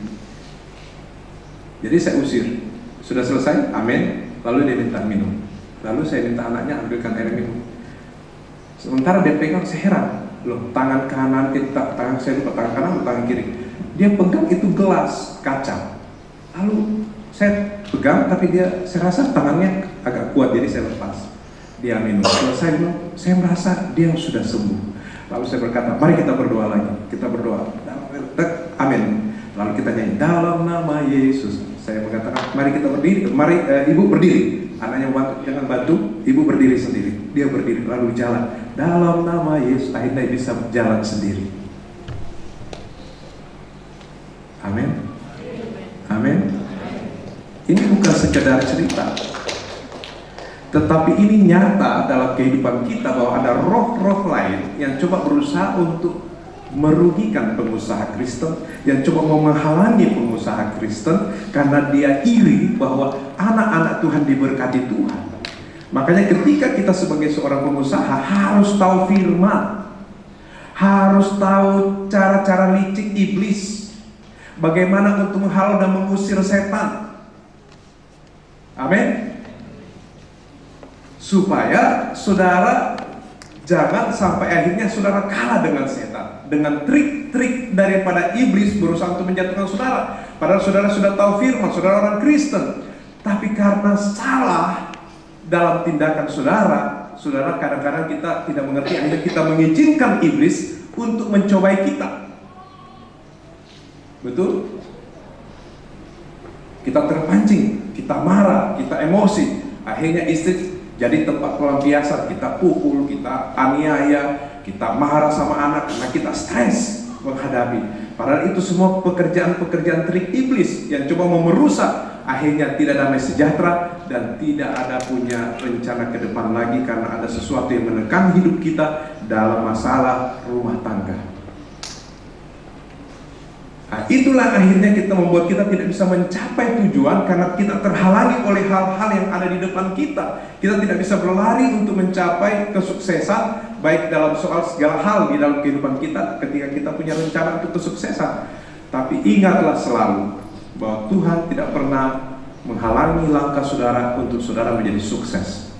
Jadi saya usir. Sudah selesai, amin. Lalu dia minta minum. Lalu saya minta anaknya ambilkan air minum. Sementara dia pegang, saya heran. Loh, tangan kanan, tangan saya lupa, tangan kanan atau tangan kiri. Dia pegang itu gelas kaca. Lalu saya pegang, tapi saya rasa tangannya agak kuat, jadi saya lepas. Dia minum. Kalau saya minum, saya merasa dia sudah sembuh. Lalu saya berkata, mari kita berdoa lagi. Kita berdoa, amin. Lalu kita nyanyi, dalam nama Yesus. Saya mengatakan, mari kita berdiri. Mari ibu berdiri. Anaknya bantu, jangan bantu. Ibu berdiri sendiri. Dia berdiri, lalu jalan. Dalam nama Yesus, akhirnya bisa jalan sendiri. Amin. Amin. Ini bukan sekedar cerita, tetapi ini nyata dalam kehidupan kita bahwa ada roh-roh lain yang coba berusaha untuk merugikan pengusaha Kristen, yang coba mau menghalangi pengusaha Kristen karena dia iri bahwa anak-anak Tuhan diberkati Tuhan. Makanya ketika kita sebagai seorang pengusaha harus tahu firman, harus tahu cara-cara licik iblis, bagaimana untuk menghalau dan mengusir setan. Amin. Supaya saudara jangan sampai akhirnya saudara kalah dengan setan, dengan trik-trik daripada iblis berusaha untuk menjatuhkan saudara. Padahal saudara sudah tahu firman, saudara orang Kristen, tapi karena salah dalam tindakan saudara kadang-kadang kita tidak mengerti, akhirnya kita mengizinkan iblis untuk mencobai kita. Betul? Kita terpancing, kita marah, kita emosi. Akhirnya istri jadi tempat pelampiasan, kita pukul, kita aniaya, kita marah sama anak karena kita stres menghadapi. Padahal itu semua pekerjaan-pekerjaan trik iblis yang coba merusak, akhirnya tidak damai sejahtera dan tidak ada punya rencana ke depan lagi karena ada sesuatu yang menekan hidup kita dalam masalah rumah tangga. Nah, itulah akhirnya kita membuat kita tidak bisa mencapai tujuan karena kita terhalangi oleh hal-hal yang ada di depan kita. Kita tidak bisa berlari untuk mencapai kesuksesan baik dalam soal segala hal di dalam kehidupan kita ketika kita punya rencana untuk kesuksesan. Tapi ingatlah selalu bahwa Tuhan tidak pernah menghalangi langkah saudara untuk saudara menjadi sukses.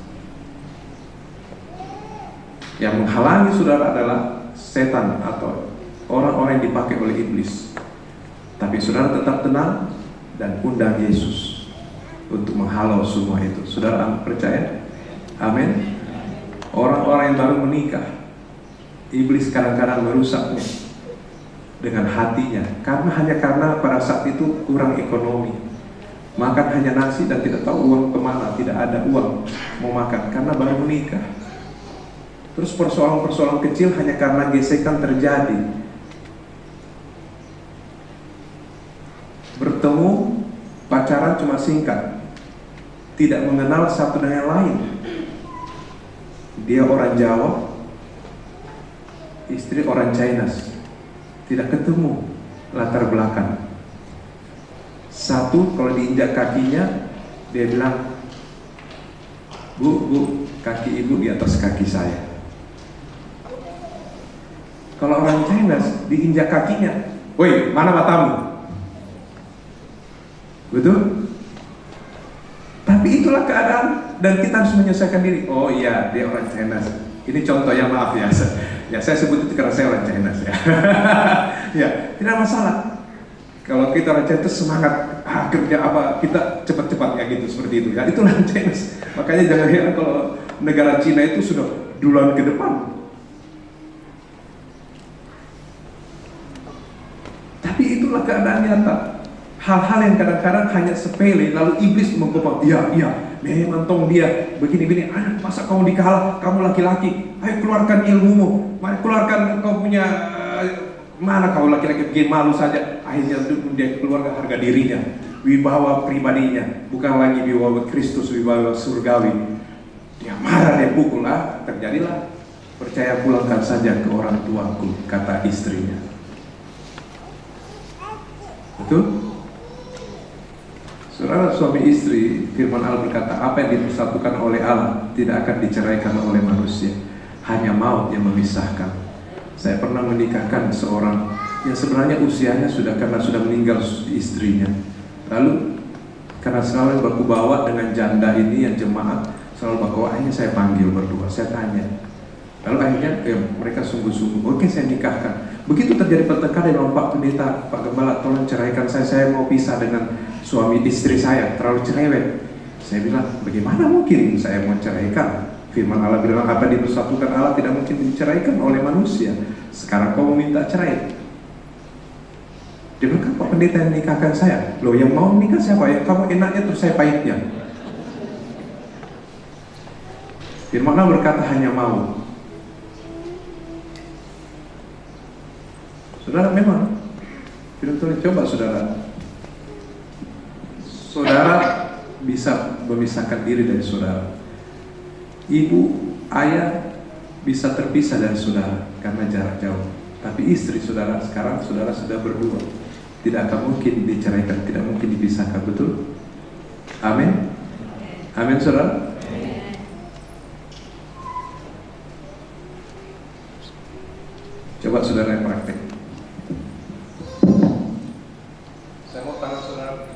Yang menghalangi saudara adalah setan atau orang-orang yang dipakai oleh iblis. Tapi saudara tetap tenang dan undang Yesus untuk menghalau semua itu. Saudara percaya? Amin. Orang-orang yang baru menikah, iblis kadang-kadang merusaknya dengan hatinya, hanya karena pada saat itu kurang ekonomi, makan hanya nasi dan tidak tahu uang kemana, tidak ada uang mau makan karena baru menikah. Terus persoalan-persoalan kecil hanya karena gesekan terjadi, bertemu pacaran cuma singkat, tidak mengenal satu dengan yang lain. Dia orang Jawa, istri orang China, tidak ketemu latar belakang. Satu kalau diinjak kakinya, dia bilang, Bu, kaki ibu di atas kaki saya. Kalau orang China diinjak kakinya, woi, mana matamu? Betul? Tapi itulah keadaan dan kita harus menyelesaikan diri. Oh iya, dia orang China. Ini contoh yang maaf ya. Ya saya sebut itu karena saya orang China ya. Ya, tidak masalah. Kalau kita orang China itu semangat kerja apa, kita cepat-cepat ya gitu seperti itu. Ya itulah China. Makanya jangan heran kalau negara Cina itu sudah duluan ke depan. Tapi itulah keadaan nyata. Hal-hal yang kadang-kadang hanya sepele, lalu iblis menggopang, iya, memang tong dia begini-begini. Ayo, masa kamu dikalah, kamu laki-laki, ayo keluarkan ilmumu, mari keluarkan kau punya, mana kau laki-laki bikin malu saja. Akhirnya dia keluarkan harga dirinya, wibawa pribadinya, bukan lagi wibawa Kristus, wibawa surgawi. Dia marah, dia pukul, terjadilah, percaya pulangkan saja ke orang tuaku, kata istrinya. Betul? Saudara, suami istri, firman Allah berkata, apa yang dipersatukan oleh Allah tidak akan diceraikan oleh manusia. Hanya maut yang memisahkan. Saya pernah menikahkan seorang yang sebenarnya usianya karena sudah meninggal istrinya. Lalu karena selalu baku bawa dengan janda ini yang jemaat, selalu baku, akhirnya saya panggil berdua, saya tanya. Lalu akhirnya mereka sungguh-sungguh, oke saya nikahkan. Begitu terjadi pertengkaran dengan Pak Pendeta, Pak Gembala, tolong ceraikan saya mau pisah dengan suami istri saya, terlalu cerewet. Saya bilang, bagaimana mungkin saya mau ceraikan? Firman Allah bilang, apa dipersatukan Allah tidak mungkin diceraikan oleh manusia. Sekarang kau minta cerai. Dia bilang, Pak Pendeta yang nikahkan saya. Loh, yang mau nikah siapa? Ya kamu enaknya terus saya pahitnya. Firman Allah berkata hanya mau. Saudara memang, coba saudara bisa memisahkan diri dari saudara. Ibu, ayah bisa terpisah dari saudara karena jarak jauh. Tapi istri saudara sekarang saudara sudah berdua, tidak akan mungkin diceraikan, tidak mungkin dipisahkan, betul? Amin. Amin saudara. Coba saudara yang praktek. Saya mau tangan saudara.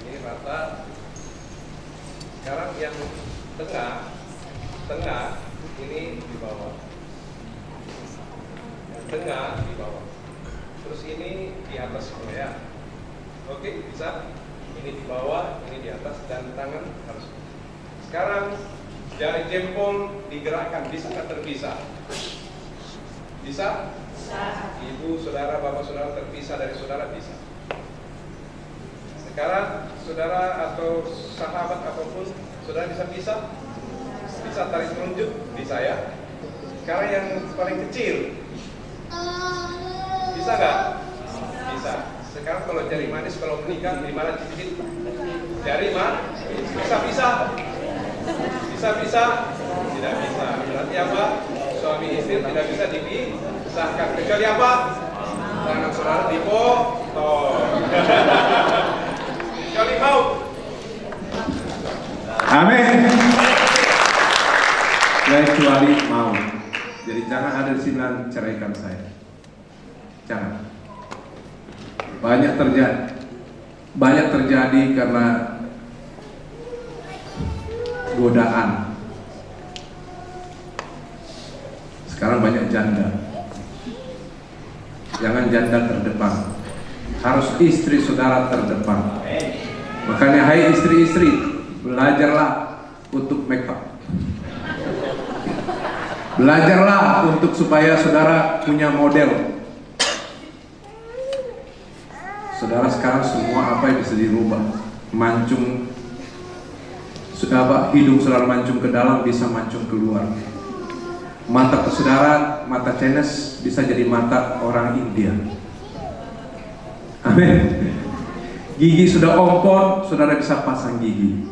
Ini rata. Sekarang yang tengah ini di bawah. Yang tengah di bawah. Terus ini di atas semua ya. Oke, bisa. Ini di bawah, ini di atas, dan tangan harus. Sekarang jari jempol digerakkan, bisa nggak terpisah? Bisa? Ibu, saudara, bapak, saudara terpisah dari saudara, bisa. Sekarang saudara atau sahabat apapun, saudara bisa pisah? Bisa tarik menunjuk? Bisa ya? Sekarang yang paling kecil, bisa nggak? Bisa. Sekarang kalau jari manis, kalau menikah, di mana titik? Jari manis? Bisa? Bisa? Tidak bisa. Berarti apa? Suami istri tidak bisa dipisahkan. Kecuali apa? Tangan saudara dipotong. Kecuali maut. Amin. Kecuali maut. Jadi jangan ada di sini ceraikan saya. Jangan. Banyak terjadi karena godaan. Sekarang banyak janda. Jangan janda terdepan, harus istri saudara terdepan. Makanya hai istri-istri, belajarlah untuk make up. Belajarlah untuk supaya saudara punya model. Saudara sekarang semua apa yang bisa dirubah. Mancung, sudah apa, hidung saudara mancung ke dalam bisa mancung keluar. Mata saudara, mata Chinese bisa jadi mata orang India. Amin. Gigi sudah ompong, saudara bisa pasang gigi.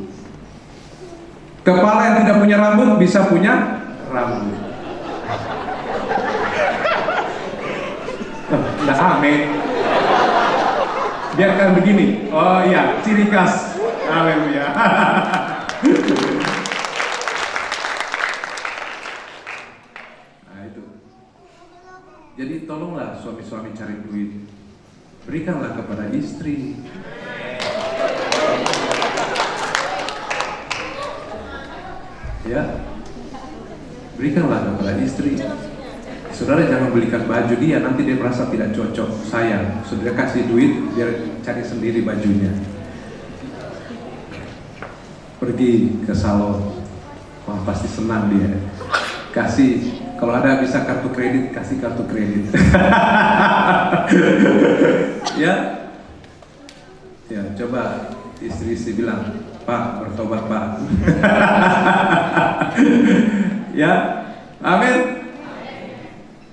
Kepala yang tidak punya rambut bisa punya rambut. Nah, amin. Biarkan begini. Oh iya, ciri khas. Haleluya. Nah itu. Jadi tolonglah suami-suami cari duit. Berikanlah kepada istri. Ya. Berikanlah kepada istri. Saudara jangan belikan baju dia, nanti dia merasa tidak cocok. Sayang, saudara kasih duit, biar cari sendiri bajunya. Pergi ke salon, wah pasti senang dia. Kasih, kalau ada bisa kartu kredit, kasih kartu kredit. Ya, ya coba istri-istri bilang, Pak bertobat Pak. Ya, amin.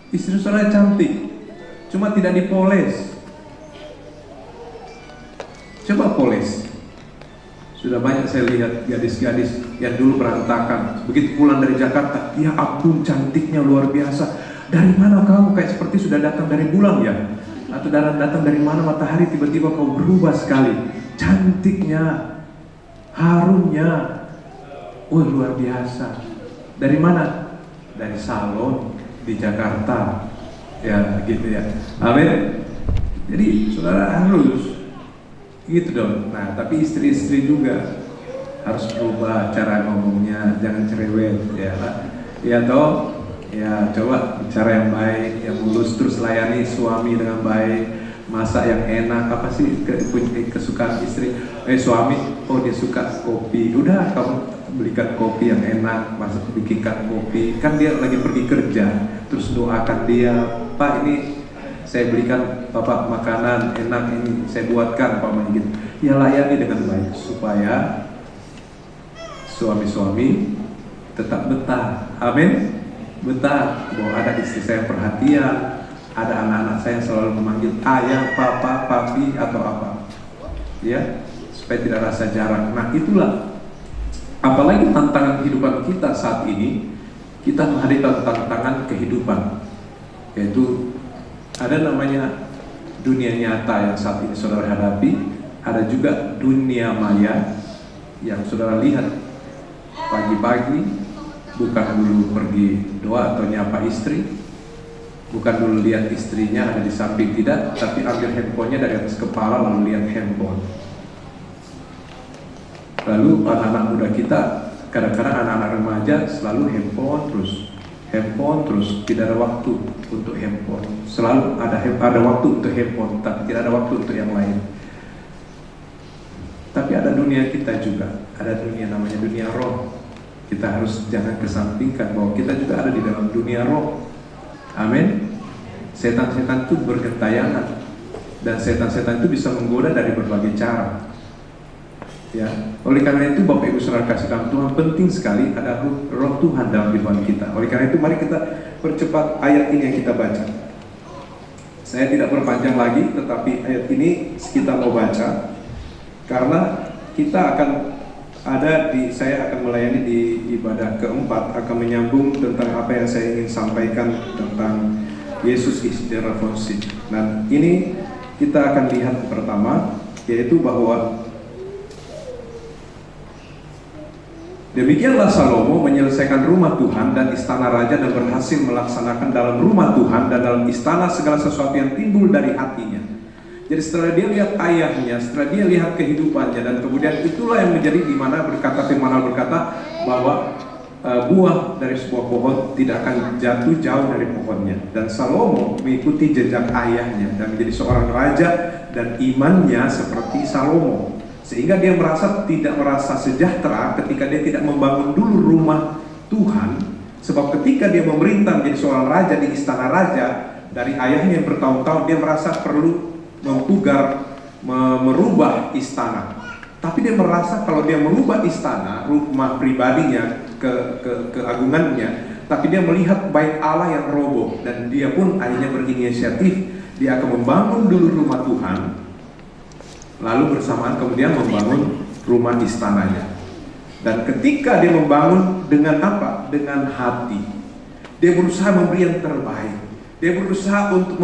Istri saudara cantik, cuma tidak dipoles. Coba poles. Sudah banyak saya lihat gadis-gadis yang dulu berantakan, begitu pulang dari Jakarta, ya ampun cantiknya luar biasa. Dari mana kamu, kayak seperti sudah datang dari bulan ya? Atau datang dari mana matahari, tiba-tiba kau berubah sekali. Cantiknya, harumnya, luar biasa. Dari mana? Dari salon di Jakarta, ya gitu ya. Amin. Jadi saudara harus gitu dong. Nah tapi istri-istri juga harus berubah cara ngomongnya, jangan cerewet ya. Ya toh, ya coba bicara yang baik, yang mulus, terus layani suami dengan baik, masak yang enak. Apa sih kesukaan istri? Suami, oh dia suka kopi, udah kamu belikan kopi yang enak, masak bikinkan kopi. Kan dia lagi pergi kerja, terus doakan dia, Pak ini saya belikan Bapak makanan enak ini, saya buatkan Pak gitu. Ya layani dengan baik supaya suami-suami tetap betah. Amin. Betah bahwa ada istri saya perhatian, ada anak-anak saya yang selalu memanggil ayah, papa, papi atau apa. Ya, supaya tidak rasa jarang. Nah, itulah apalagi tantangan kehidupan kita saat ini. Kita menghadapi tantangan kehidupan, yaitu ada namanya dunia nyata yang saat ini saudara hadapi, ada juga dunia maya yang saudara lihat. Pagi-pagi bukan dulu pergi doa atau nyapa istri, bukan dulu lihat istrinya ada di samping, tidak, tapi ambil handphonenya dari atas kepala lalu lihat handphone. Lalu anak-anak muda kita, kadang-kadang anak-anak remaja selalu handphone terus, tidak ada waktu untuk handphone. Selalu ada waktu untuk handphone, tapi tidak ada waktu untuk yang lain. Tapi ada dunia kita juga, ada dunia namanya dunia roh. Kita harus jangan kesampingkan bahwa kita juga ada di dalam dunia roh. Amin. Setan-setan itu bergentayangan, dan setan-setan itu bisa menggoda dari berbagai cara. Ya, oleh karena itu Bapak Ibu Saudara kasih dalam Tuhan, penting sekali ada roh Tuhan dalam kehidupan kita. Oleh karena itu mari kita percepat ayat ini yang kita baca. Saya tidak berpanjang lagi, tetapi ayat ini kita mau baca karena kita akan saya akan melayani di ibadah keempat, akan menyambung tentang apa yang saya ingin sampaikan tentang Yesus is the Revolution. Nah, ini kita akan lihat pertama, yaitu bahwa demikianlah Salomo menyelesaikan rumah Tuhan dan istana raja dan berhasil melaksanakan dalam rumah Tuhan dan dalam istana segala sesuatu yang timbul dari hatinya. Jadi setelah dia lihat ayahnya, setelah dia lihat kehidupannya, dan kemudian itulah yang menjadi di mana firman Allah berkata bahwa buah dari sebuah pohon tidak akan jatuh jauh dari pohonnya. Dan Salomo mengikuti jejak ayahnya dan menjadi seorang raja, dan imannya seperti Salomo, sehingga dia tidak merasa sejahtera ketika dia tidak membangun dulu rumah Tuhan. Sebab ketika dia memerintah menjadi seorang raja di istana raja dari ayahnya yang bertahun-tahun, dia merasa perlu merubah istana. Tapi dia merasa kalau dia merubah istana, rumah pribadinya, keagungannya, tapi dia melihat bait Allah yang roboh, dan dia pun akhirnya berinisiatif, dia akan membangun dulu rumah Tuhan, lalu bersamaan kemudian membangun rumah istananya. Dan ketika dia membangun dengan apa? Dengan hati. Dia berusaha memberi yang terbaik. Dia berusaha untuk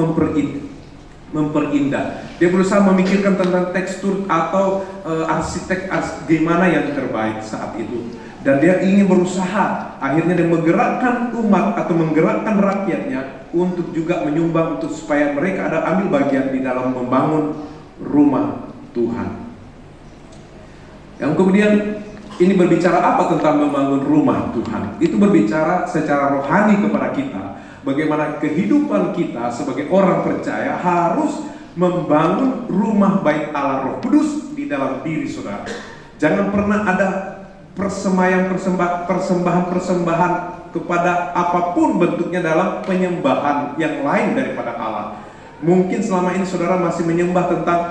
memperindah. Dia berusaha memikirkan tentang tekstur atau arsitek gimana yang terbaik saat itu. Dan dia ingin berusaha, akhirnya dia menggerakkan umat atau menggerakkan rakyatnya untuk juga menyumbang untuk supaya mereka ada ambil bagian di dalam membangun rumah Tuhan. Yang kemudian ini berbicara apa tentang membangun rumah Tuhan? Itu berbicara secara rohani kepada kita, bagaimana kehidupan kita sebagai orang percaya harus membangun rumah bait Allah Roh Kudus di dalam diri saudara. Jangan pernah ada persembahan kepada apapun bentuknya dalam penyembahan yang lain daripada Allah. Mungkin selama ini saudara masih menyembah tentang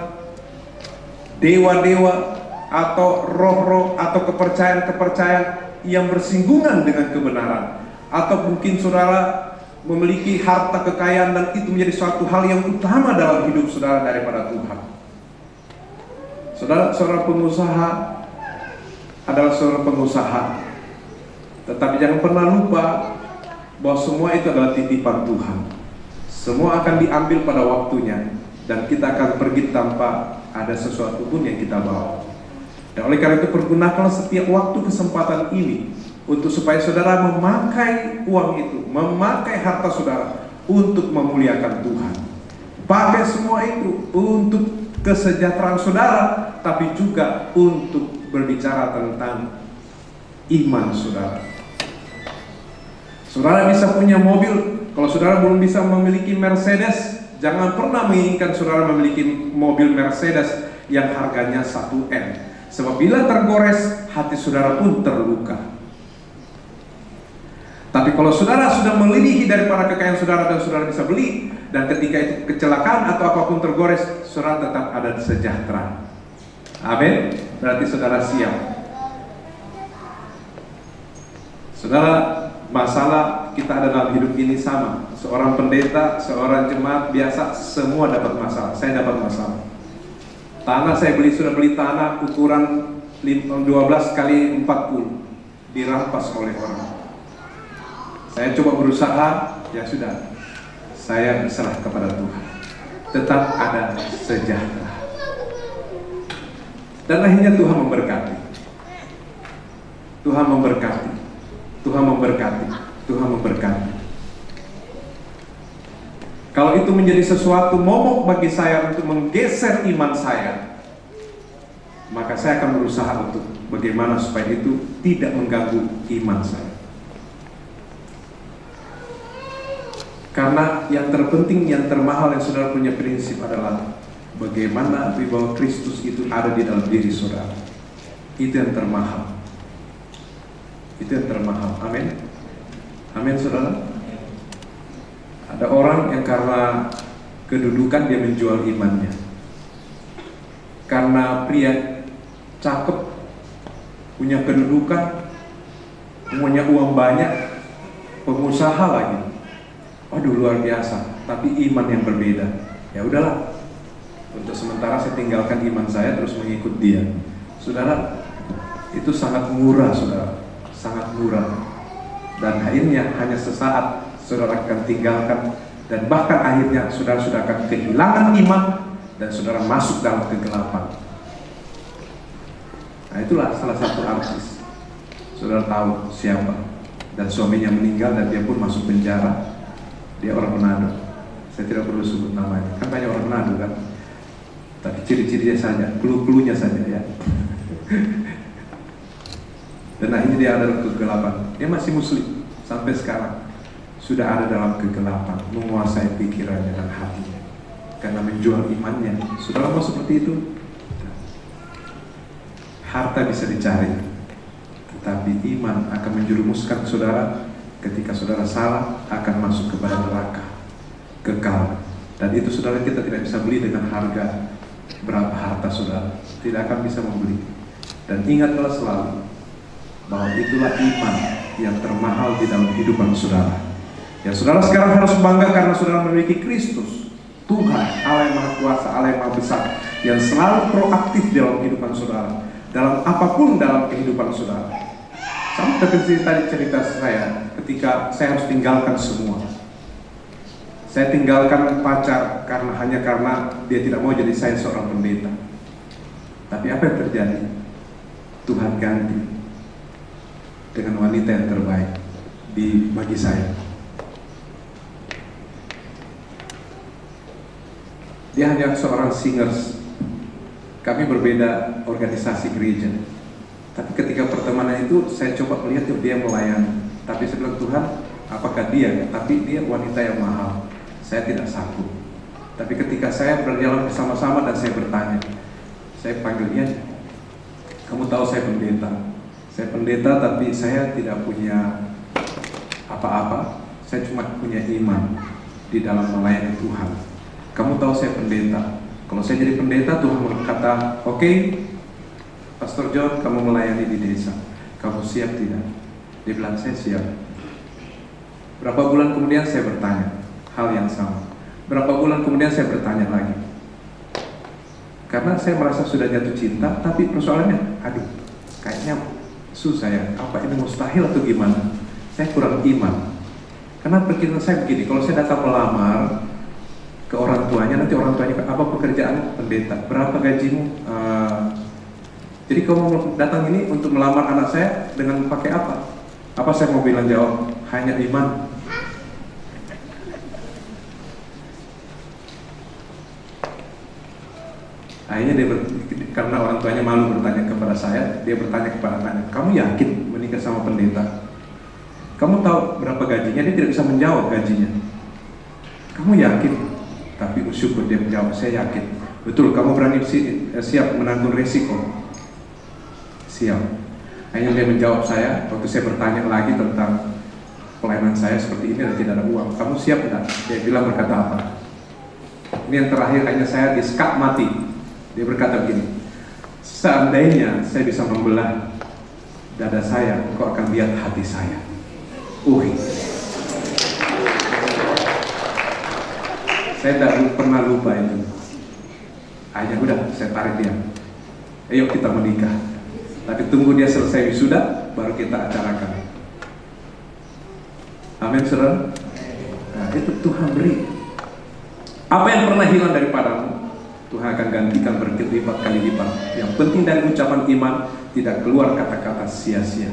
dewa-dewa atau roh-roh atau kepercayaan-kepercayaan yang bersinggungan dengan kebenaran, atau mungkin saudara memiliki harta kekayaan dan itu menjadi suatu hal yang utama dalam hidup saudara daripada Tuhan. Saudara pengusaha adalah seorang pengusaha, tetapi jangan pernah lupa bahwa semua itu adalah titipan Tuhan. Semua akan diambil pada waktunya, dan kita akan pergi tanpa ada sesuatu pun yang kita bawa. Dan oleh karena itu pergunakanlah setiap waktu kesempatan ini untuk supaya saudara memakai uang itu, memakai harta saudara untuk memuliakan Tuhan. Pakai semua itu untuk kesejahteraan saudara, tapi juga untuk berbicara tentang iman saudara. Saudara bisa punya mobil, kalau saudara belum bisa memiliki Mercedes, jangan pernah menginginkan saudara memiliki mobil Mercedes yang harganya 1 M. Sebab bila tergores, hati saudara pun terluka. Tapi kalau saudara sudah melebihi daripada kekayaan saudara dan saudara bisa beli, dan ketika itu kecelakaan atau apapun tergores, saudara tetap ada sejahtera. Amin. Berarti saudara siap. Saudara, masalah kita ada dalam hidup ini sama. Seorang pendeta, seorang jemaat biasa, semua dapat masalah. Saya dapat masalah. Tanah saya sudah beli tanah ukuran 12 kali 40, dirampas oleh orang. Saya coba berusaha, ya sudah, saya berserah kepada Tuhan. Tetap ada sejahtera. Dan akhirnya Tuhan memberkati. Tuhan memberkati. Tuhan memberkati. Tuhan memberkati. Kalau itu menjadi sesuatu momok bagi saya untuk menggeser iman saya, maka saya akan berusaha untuk bagaimana supaya itu tidak mengganggu iman saya. Karena yang terpenting, yang termahal yang saudara punya prinsip adalah bagaimana bahwa Kristus itu ada di dalam diri saudara. Itu yang termahal. Itu yang termahal. Amin. Amin saudara. Ada orang yang karena kedudukan dia menjual imannya. Karena pria cakep, punya kedudukan, punya uang banyak, pengusaha lagi. Waduh, luar biasa. Tapi iman yang berbeda. Ya udahlah, untuk sementara saya tinggalkan iman saya terus mengikut dia. Saudara, itu sangat murah saudara, sangat murah. Dan akhirnya hanya sesaat saudara akan tinggalkan, dan bahkan akhirnya saudara sudah akan kehilangan iman dan saudara masuk dalam kegelapan. Nah itulah salah satu artis. Saudara tahu siapa, dan suaminya meninggal dan dia pun masuk penjara. Dia orang Manado. Saya tidak perlu sebut namanya, kan banyak orang Manado kan. Tapi ciri-cirinya saja, clue-cluenya saja ya. Dan akhirnya dia ada dalam kegelapan. Dia masih muslim sampai sekarang. Sudah ada dalam kegelapan, menguasai pikirannya dan hatinya karena menjual imannya. Sudah lama seperti itu. Harta bisa dicari, tetapi iman akan menjerumuskan saudara. Ketika saudara salah, akan masuk kepada neraka kekal. Dan itu saudara, kita tidak bisa beli dengan harga berapa harta saudara. Tidak akan bisa membeli. Dan ingatlah selalu bahwa itulah iman yang termahal di dalam kehidupan saudara. Ya, saudara sekarang harus bangga karena saudara memiliki Kristus, Tuhan, Allah yang Maha Kuasa, Allah yang Maha Besar, yang selalu proaktif dalam kehidupan saudara, dalam apapun dalam kehidupan saudara. Sama seperti tadi cerita saya, ketika saya harus tinggalkan semua. Saya tinggalkan pacar hanya karena dia tidak mau jadi saya seorang pendeta. Tapi apa yang terjadi? Tuhan ganti dengan wanita yang terbaik bagi saya. Dia hanya seorang singers. Kami berbeda organisasi gereja. Tapi ketika pertemanan itu saya coba melihat dia melayani. Tapi saya bilang, Tuhan, apakah dia? Tapi dia wanita yang mahal. Saya tidak sanggup. Tapi ketika saya berjalan bersama-sama dan saya bertanya, saya panggil dia, kamu tahu saya pendeta. Saya pendeta tapi saya tidak punya apa-apa. Saya cuma punya iman di dalam melayani Tuhan. Kamu tahu saya pendeta. Kalau saya jadi pendeta, Tuhan berkata, oke, Pastor John, kamu melayani di desa. Kamu siap tidak? Dia bilang, saya siap. Berapa bulan kemudian saya bertanya hal yang sama. Berapa bulan kemudian saya bertanya lagi. Karena saya merasa sudah jatuh cinta, tapi persoalannya, aduh, kayaknya susah ya. Apa ini mustahil atau gimana? Saya kurang iman. Karena pikiran saya begini, kalau saya datang melamar ke orang tuanya, nanti orang tuanya, apa pekerjaan pendeta, berapa gajimu? Jadi kamu datang ini untuk melamar anak saya dengan pakai apa? Apa saya mau bilang jawab? Hanya iman. Akhirnya karena orang tuanya malu bertanya kepada saya, dia bertanya kepada anaknya, kamu yakin menikah sama pendeta? Kamu tahu berapa gajinya? Dia tidak bisa menjawab gajinya. Kamu yakin? Tapi bersyukur dia menjawab, saya yakin. Betul, kamu berani siap menanggung resiko? Siap. Akhirnya dia menjawab saya, waktu saya bertanya lagi tentang pelayanan saya seperti ini dan tidak ada uang. Kamu siap tidak? Dia bilang berkata apa? Ini yang terakhir, hanya saya disekap mati. Dia berkata begini, seandainya saya bisa membelah dada saya, engkau akan lihat hati saya. Saya tidak pernah lupa itu. Akhirnya udah, saya tarik dia. Ayo kita menikah. Tapi tunggu dia selesai wisuda, baru kita acarakan. Amin, saudara. Nah, itu Tuhan beri. Apa yang pernah hilang daripadamu, Tuhan akan gantikan berlipat kali lipat. Yang penting dari ucapan iman, tidak keluar kata-kata sia-sia.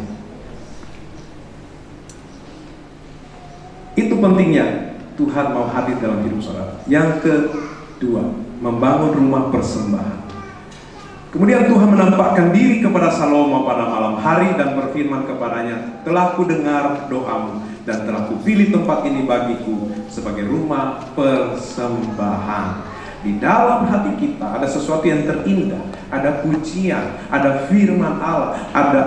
Itu pentingnya Tuhan mau hadir dalam hidup saudara. Yang kedua, membangun rumah persembahan. Kemudian Tuhan menampakkan diri kepada Salomo pada malam hari dan berfirman kepadanya, telah kudengar doamu dan telah kupilih tempat ini bagiku sebagai rumah persembahan. Di dalam hati kita ada sesuatu yang terindah, ada pujian, ada firman Allah, ada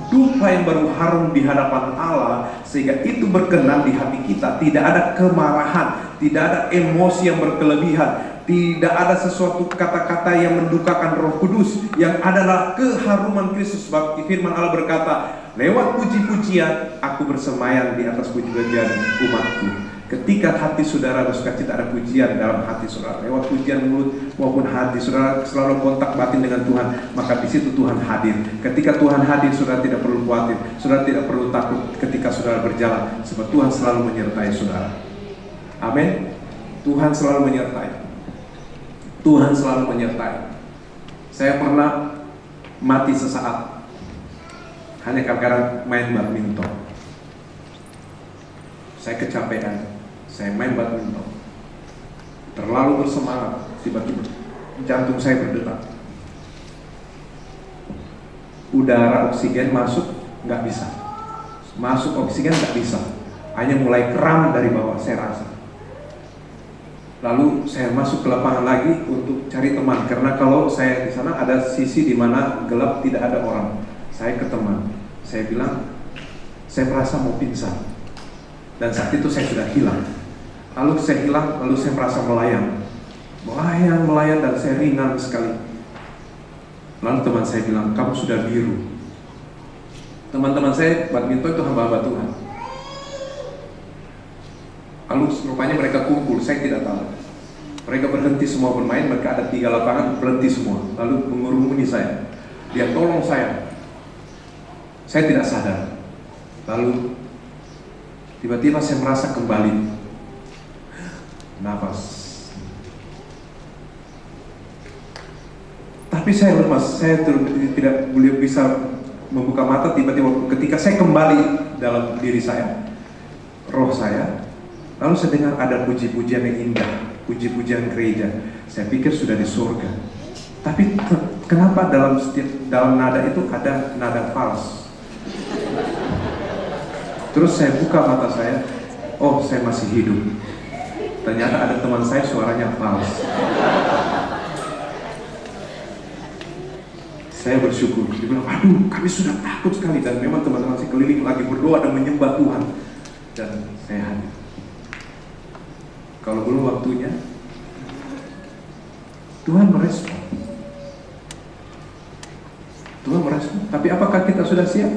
duka yang baru harum di hadapan Allah, sehingga itu berkenan di hati kita. Tidak ada kemarahan, tidak ada emosi yang berkelebihan, tidak ada sesuatu kata-kata yang mendukakan Roh Kudus, yang adalah keharuman Kristus. Sebab firman Allah berkata, lewat puji-pujian aku bersemayam di atas puji-pujian umatku. Ketika hati saudara bersukacita, ada pujian dalam hati saudara, lewat pujian mulut maupun hati saudara selalu kontak batin dengan Tuhan, maka di situ Tuhan hadir. Ketika Tuhan hadir, saudara tidak perlu khawatir, saudara tidak perlu takut ketika saudara berjalan, sebab Tuhan selalu menyertai saudara. Amin. Tuhan selalu menyertai. Tuhan selalu menyertai. Saya pernah mati sesaat hanya karena main badminton. Saya kecapean. Saya main badminton, terlalu bersemangat, tiba-tiba jantung saya berdetak. Udara oksigen masuk, nggak bisa. Masuk oksigen nggak bisa. Hanya mulai kram dari bawah, saya rasa. Lalu saya masuk ke lapangan lagi untuk cari teman, karena kalau saya di sana ada sisi di mana gelap, tidak ada orang. Saya ke teman, saya bilang, saya merasa mau pingsan. Dan saat itu saya sudah hilang. Lalu saya hilang, lalu saya merasa melayang, dan saya ringan sekali. Lalu teman saya bilang, kamu sudah biru. Teman-teman saya badminton itu hamba-hamba Tuhan. Lalu rupanya mereka kumpul, saya tidak tahu. Mereka berhenti semua bermain, mereka ada 3 lapangan, berhenti semua. Lalu mengurungi saya. Dia tolong saya. Saya tidak sadar. Lalu tiba-tiba saya merasa kembali. Nafas. Tapi saya lemas, saya tidak boleh bisa membuka mata. Tiba-tiba ketika saya kembali dalam diri saya, roh saya, lalu saya dengar ada puji-pujian yang indah, puji-pujian gereja. Saya pikir sudah di surga. Tapi kenapa dalam nada itu ada nada fals? Terus saya buka mata saya, oh saya masih hidup. Ternyata ada teman saya suaranya fals. Saya bersyukur. Dia bilang, aduh kami sudah takut sekali. Dan memang teman-teman sekeliling lagi berdoa dan menyembah Tuhan. Dan saya hadir. Kalau belum waktunya, Tuhan merespon. Tuhan merespon. Tapi apakah kita sudah siap?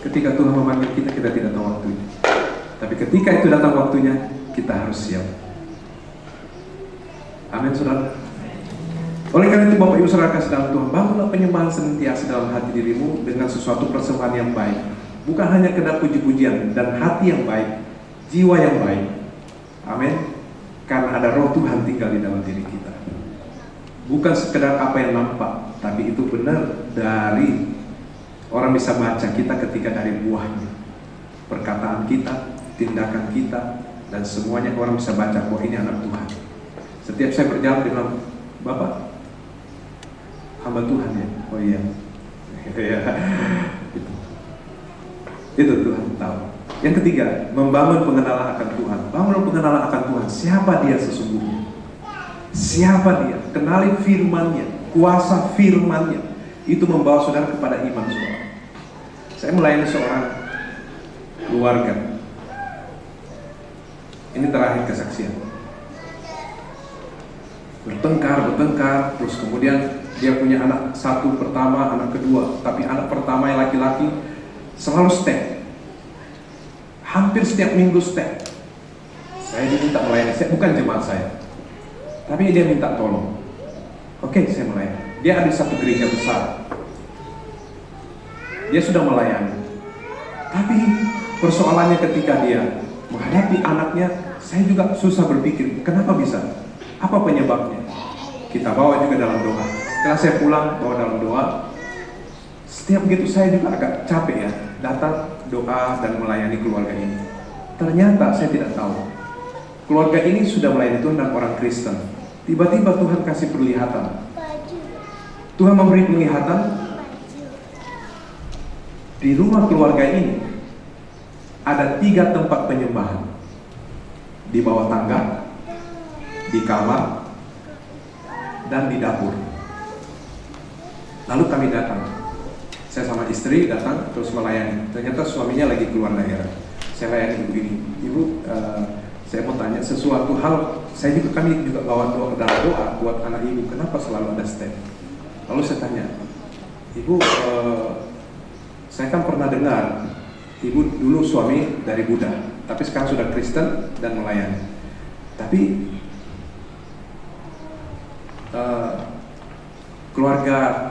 Ketika Tuhan memanggil kita, kita tidak tahu waktunya. Tapi ketika itu datang waktunya, kita harus siap. Amin, saudara. Oleh karena itu, Bapak Ibu Saudara kasih dalam Tuhan, bangunlah penyembahan senantiasa dalam hati dirimu dengan sesuatu persembahan yang baik. Bukan hanya kedap puji-pujian, dan hati yang baik, jiwa yang baik. Amin. Karena ada roh Tuhan tinggal di dalam diri kita. Bukan sekedar apa yang nampak, tapi itu benar dari orang bisa baca kita ketika dari buahnya. Perkataan kita, tindakan kita, dan semuanya orang bisa baca bahwa ini anak Tuhan. Setiap saya berjalan dia bilang, Bapak, hamba Tuhan ya? Oh iya. Itu Tuhan tahu. Yang ketiga, membangun pengenalan akan Tuhan. Bangun pengenalan akan Tuhan. Siapa dia sesungguhnya? Siapa dia? Kenali firman-Nya, kuasa firman-Nya. Itu membawa saudara kepada iman saudara. Saya melayani seorang keluarga. Ini terakhir kesaksian. Bertengkar, terus kemudian dia punya anak satu pertama, anak kedua. Tapi anak pertama yang laki-laki selalu stay. Hampir setiap minggu stay. Saya diminta melayani, saya bukan jemaat saya. Tapi dia minta tolong. Oke, saya melayani. Dia ada satu gereja besar. Dia sudah melayani. Tapi persoalannya ketika dia menghadapi anaknya, saya juga susah berpikir, kenapa bisa? Apa penyebabnya? Kita bawa juga dalam doa. Setelah saya pulang, bawa dalam doa. Setiap begitu saya juga agak capek ya, datang doa dan melayani keluarga ini. Ternyata saya tidak tahu, keluarga ini sudah melayani Tuhan dan orang Kristen. Tiba-tiba Tuhan kasih perlihatan. Tuhan memberi penglihatan. Di rumah keluarga ini ada 3 tempat penyembahan. Di bawah tangga, di kamar, dan di dapur. Lalu kami datang. Saya sama istri datang terus melayani. Ternyata suaminya lagi keluar daerah. Saya layani ibu ini. Ibu, saya mau tanya sesuatu hal. Kami juga bawa doa dalam doa buat anak ibu. Kenapa selalu ada step? Lalu saya tanya, Ibu, saya kan pernah dengar ibu dulu suami dari Buddha, tapi sekarang sudah Kristen dan melayani. Tapi keluarga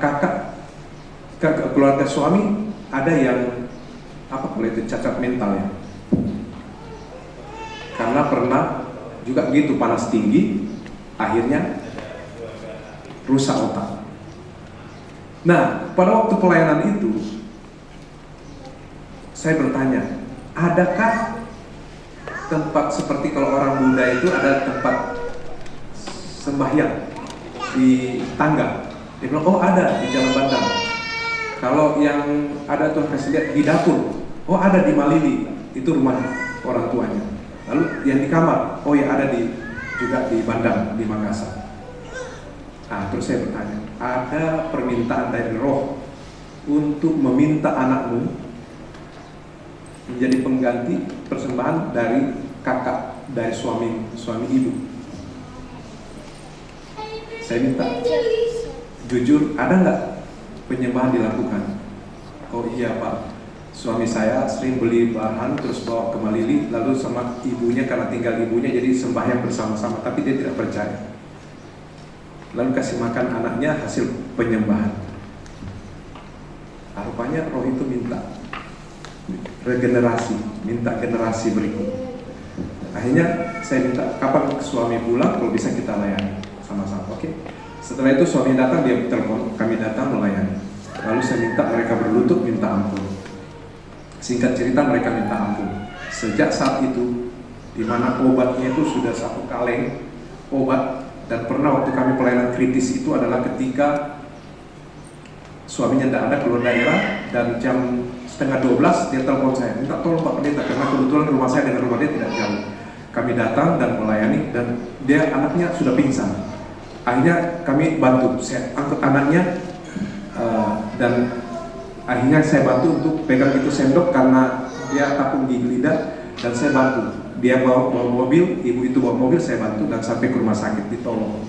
keluarga suami ada yang kalau itu cacat mental ya, karena pernah juga begitu panas tinggi, akhirnya rusak otak. Nah, pada waktu pelayanan itu saya bertanya, adakah tempat seperti kalau orang Buddha itu ada tempat sembahyang di tangga? Dia bilang, oh ada di Jalan Bandang. Kalau yang ada Tuhan kasih lihat di dapur, oh ada di Malili, itu rumah orang tuanya. Lalu yang di kamar, oh ya ada juga di Bandang, di Makassar. Nah, terus saya bertanya, ada permintaan dari Roh untuk meminta anakmu menjadi pengganti persembahan dari kakak, dari suami ibu. Saya minta, jujur, ada nggak penyembahan dilakukan? Oh iya Pak, suami saya sering beli bahan terus bawa ke Malili, lalu sama ibunya, karena tinggal ibunya jadi sembahyang bersama-sama, tapi dia tidak percaya. Lalu kasih makan anaknya hasil penyembahan. Rupanya Roh itu minta regenerasi, minta generasi berikut. Akhirnya saya minta, kapan suami pulang, kalau bisa kita layani sama-sama, oke? Setelah itu suami datang, dia telepon, kami datang melayani. Lalu saya minta mereka berlutut minta ampun. Singkat cerita, mereka minta ampun. Sejak saat itu, di mana obatnya itu sudah 1 kaleng obat, dan pernah waktu kami pelayanan kritis itu adalah ketika suaminya tidak ada, keluar daerah, dan jam 11:30 dia telepon saya, minta tolong Pak Pendeta, karena kebetulan rumah saya dengan rumah dia tidak jauh. Kami datang dan melayani, dan dia anaknya sudah pingsan. Akhirnya kami bantu, saya angkut anaknya, dan akhirnya saya bantu untuk pegang itu sendok karena dia takut gigi lidah, dan saya bantu. Dia bawa mobil, ibu itu bawa mobil, saya bantu dan sampai ke rumah sakit, ditolong.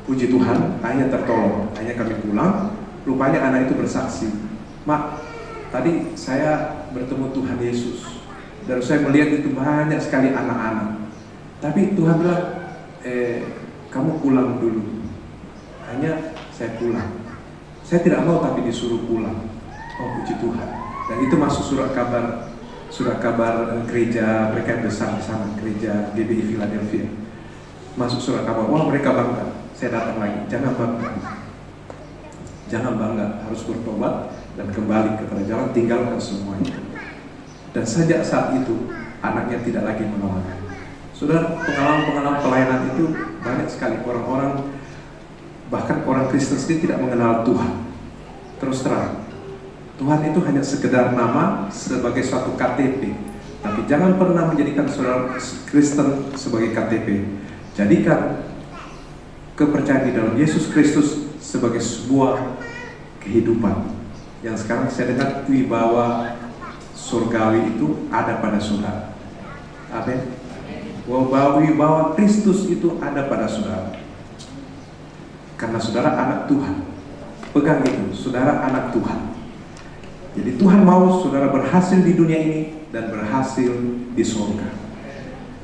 Puji Tuhan, akhirnya tertolong. Akhirnya kami pulang, rupanya anak itu bersaksi, Mak, tadi saya bertemu Tuhan Yesus, dan saya melihat itu banyak sekali anak-anak. Tapi Tuhan bilang, kamu pulang dulu. Hanya saya pulang. Saya tidak mau tapi disuruh pulang. Oh puji Tuhan. Dan itu masuk surat kabar gereja mereka yang besar di sana, gereja GBI Philadelphia. Masuk surat kabar, wah mereka bangga. Saya datang lagi, jangan bangga. Jangan bangga, harus bertobat dan kembali kepada jalan, tinggalkan semuanya. Dan sejak saat itu, anaknya tidak lagi menolak. Saudara, pengalaman-pengalaman pelayanan itu banyak sekali. Orang-orang, bahkan orang Kristen sendiri tidak mengenal Tuhan. Terus terang, Tuhan itu hanya sekedar nama sebagai suatu KTP. Tapi jangan pernah menjadikan saudara Kristen sebagai KTP. Jadikan kepercayaan di dalam Yesus Kristus sebagai sebuah kehidupan. Yang sekarang saya dengar wibawa surgawi itu ada pada saudara. Amin. Wibawa Kristus itu ada pada saudara. Karena saudara anak Tuhan. Pegang itu, saudara anak Tuhan. Jadi Tuhan mau saudara berhasil di dunia ini dan berhasil di surga.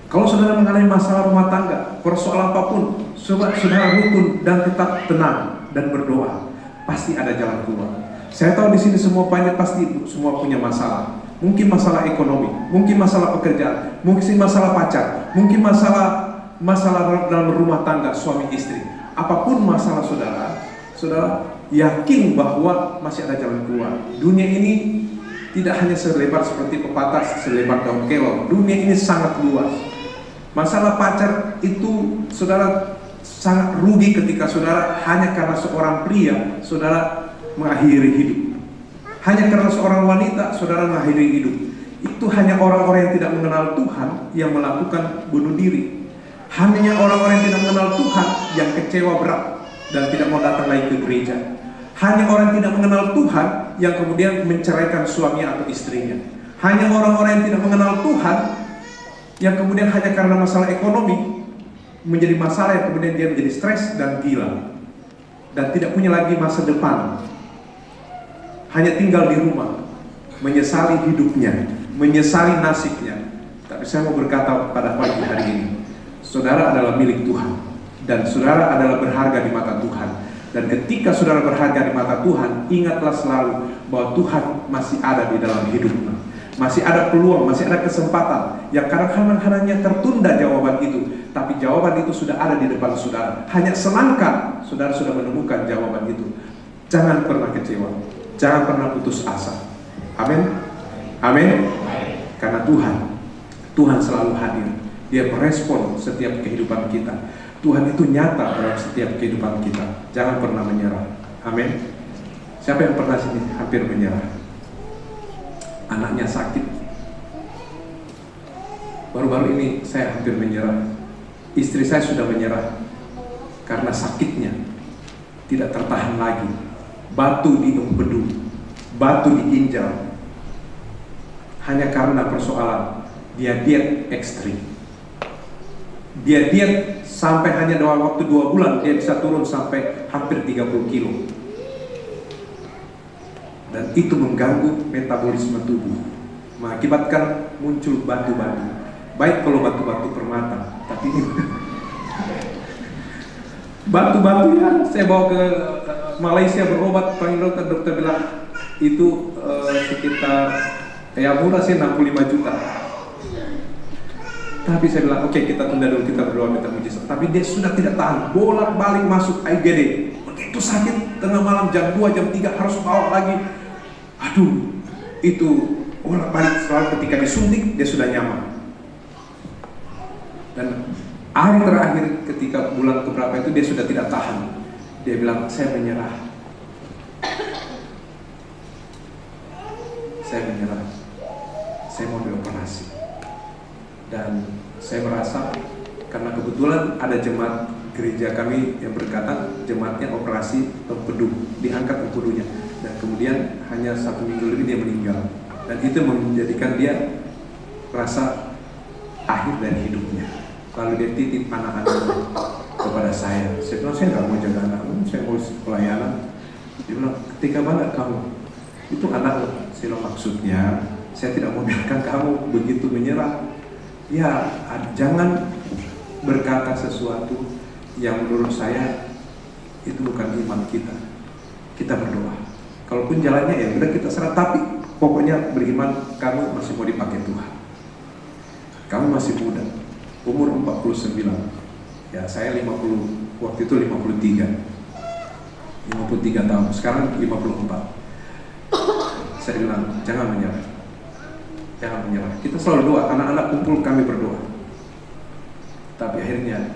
Kalau saudara mengalami masalah rumah tangga, persoalan apapun, saudara rukun dan tetap tenang dan berdoa, pasti ada jalan keluar. Saya tahu di sini semua pasti semua punya masalah. Mungkin masalah ekonomi, mungkin masalah pekerjaan, mungkin masalah pacar, mungkin masalah dalam rumah tangga suami istri. Apapun masalah saudara yakin bahwa masih ada jalan keluar. Dunia ini tidak hanya selebar seperti pepatah, selebar daun kelor. Dunia ini sangat luas. Masalah pacar itu saudara sangat rugi ketika saudara hanya karena seorang pria saudara mengakhiri hidup. Hanya karena seorang wanita saudara mengakhiri hidup. Itu hanya orang-orang yang tidak mengenal Tuhan yang melakukan bunuh diri. Hanya orang-orang yang tidak mengenal Tuhan yang kecewa berat dan tidak mau datang lagi ke gereja. Hanya orang yang tidak mengenal Tuhan yang kemudian menceraikan suaminya atau istrinya. Hanya orang-orang yang tidak mengenal Tuhan yang kemudian hanya karena masalah ekonomi menjadi masalah yang kemudian dia menjadi stres dan gila dan tidak punya lagi masa depan. Hanya tinggal di rumah, menyesali hidupnya, menyesali nasibnya. Tapi saya mau berkata pada pagi hari ini, saudara adalah milik Tuhan dan saudara adalah berharga di mata Tuhan. Dan ketika saudara berharga di mata Tuhan, ingatlah selalu bahwa Tuhan masih ada di dalam hidupmu. Masih ada peluang, masih ada kesempatan. Yang kadang-kadang tertunda jawaban itu, tapi jawaban itu sudah ada di depan saudara. Hanya selangkah saudara sudah menemukan jawaban itu. Jangan pernah kecewa, jangan pernah putus asa. Amin. Amin. Karena Tuhan selalu hadir. Dia merespon setiap kehidupan kita. Tuhan itu nyata dalam setiap kehidupan kita. Jangan pernah menyerah. Amin. Siapa yang pernah sini hampir menyerah? Anaknya sakit. Baru-baru ini saya hampir menyerah. Istri saya sudah menyerah karena sakitnya tidak tertahan lagi. Batu di empedu, batu di ginjal, hanya karena persoalan dia diet ekstrim. Dia diet sampai hanya dalam waktu 2 bulan dia bisa turun sampai hampir 30 kilo. Dan itu mengganggu metabolisme tubuh, mengakibatkan muncul batu-batu. Baik kalau batu-batu permata, tapi ini batu-batu ya. Saya bawa ke Malaysia berobat, panggil dokter bilang itu sekitar murah sih 65 juta. Tapi saya bilang oke, kita tunda dulu, kita berdoa minta mujizat. Tapi dia sudah tidak tahan, bolak-balik masuk IGD. Begitu sakit, tengah malam jam 2, jam 3 harus bawa lagi. Aduh, itu bolak-balik. Selalu ketika disuntik dia sudah nyaman. Dan hari terakhir ketika bulan keberapa itu dia sudah tidak tahan. Dia bilang, saya menyerah. Saya menyerah. Saya mau dioperasi. Dan saya merasa karena kebetulan ada jemaat gereja kami yang berkata jemaatnya operasi empedu, diangkat empedunya, dan kemudian hanya 1 minggu lebih dia meninggal. Dan itu menjadikan dia merasa akhir dari hidupnya. Lalu dia titip anak-anaknya kepada saya. Saya bilang, saya nggak mau jaga anakmu, saya mau pelayanan. Dia bilang, ketika mana kamu? Itu anakmu. Saya bilang, maksudnya saya tidak mau biarkan kamu begitu menyerah. Ya, jangan berkata sesuatu yang menurut saya itu bukan iman kita. Kita berdoa. Kalaupun jalannya ya udah kita serah, tapi pokoknya beriman kamu masih mau dipakai Tuhan. Kamu masih muda, umur 49. Ya, saya 50, waktu itu 53 tahun, sekarang 54. Saya bilang, jangan menyerah. Jangan menyerah. Kita selalu doa, anak-anak kumpul kami berdoa. Tapi akhirnya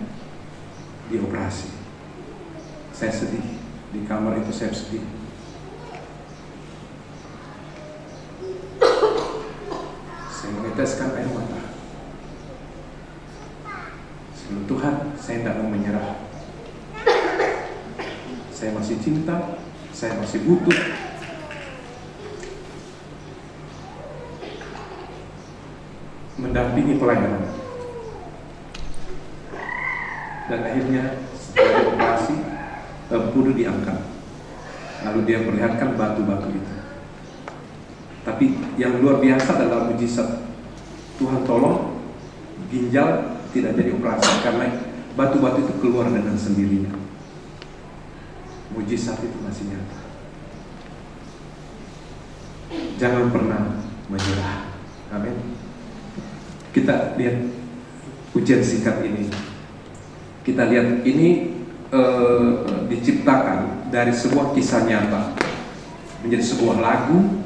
dioperasi. Saya sedih. Di kamar itu saya sedih. Saya meneteskan air mata. Sebelum Tuhan, saya tidak mau menyerah. Saya masih cinta, saya masih butuh. Mendampingi pelayanan. Dan akhirnya setelah dioperasi, empedu diangkat. Lalu dia perlihatkan batu-batu itu. Tapi yang luar biasa adalah mujizat. Tuhan tolong ginjal tidak jadi operasi karena batu-batu itu keluar dengan sendirinya. Mujizat itu masih nyata. Jangan pernah menyerah. Amin. Kita lihat ujian singkat ini. Kita lihat ini diciptakan dari sebuah kisah nyata menjadi sebuah lagu,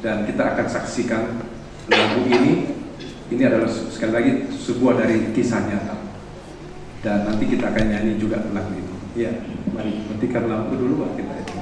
dan kita akan saksikan lagu ini. Ini adalah sekali lagi sebuah dari kisah nyata, dan nanti kita akan nyanyi juga lagu itu. Ya, mari matikan lampu dulu Pak, kita itu.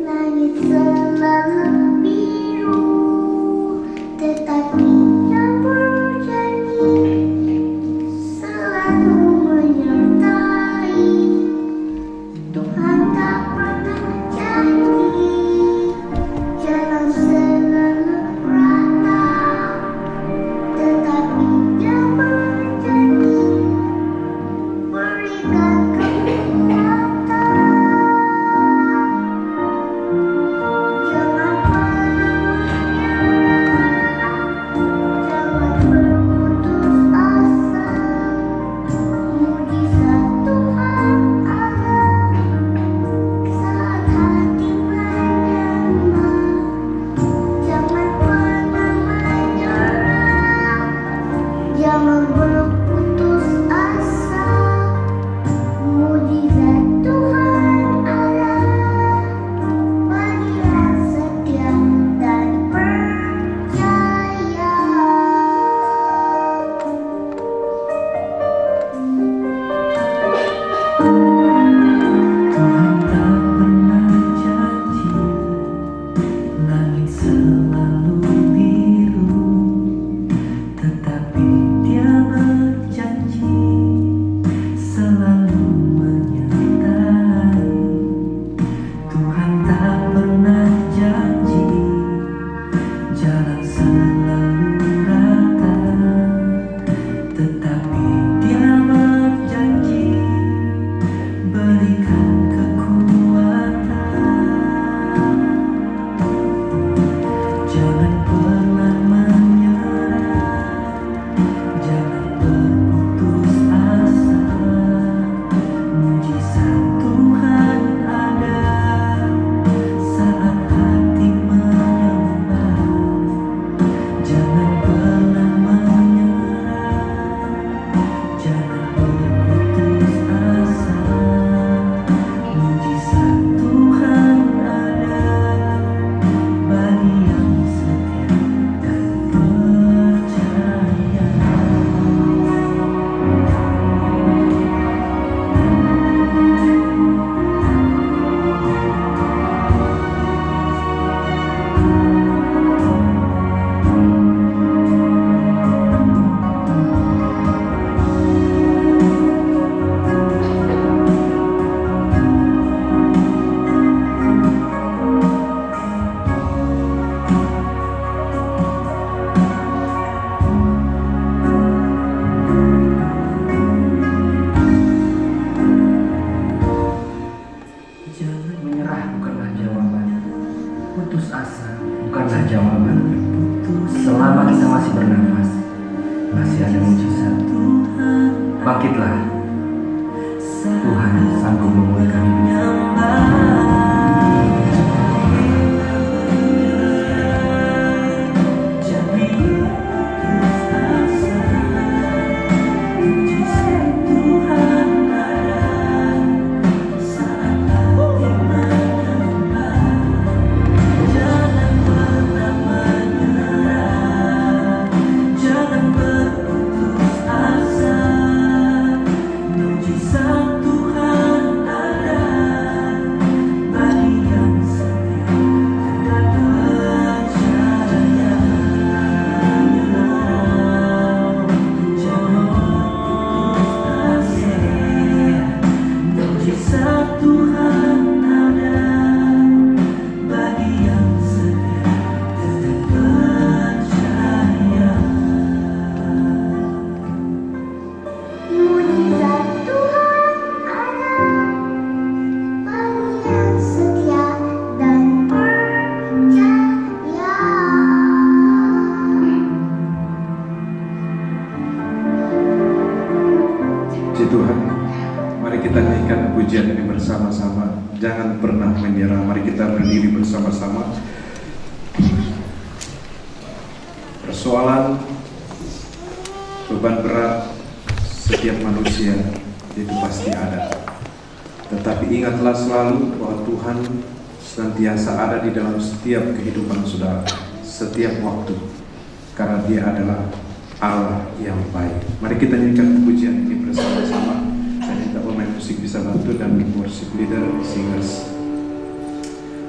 Langit selalu pujian ini bersama-sama. Jangan pernah menyerah. Mari kita berdiri bersama-sama. Persoalan beban berat setiap manusia itu pasti ada. Tetapi ingatlah selalu bahwa Tuhan senantiasa ada di dalam setiap kehidupan saudara, setiap waktu, karena Dia adalah Allah yang baik. Mari kita nyanyikan pujian ini bersama-sama. Saya minta pemain musik bisa bantu dan worship leader, singers.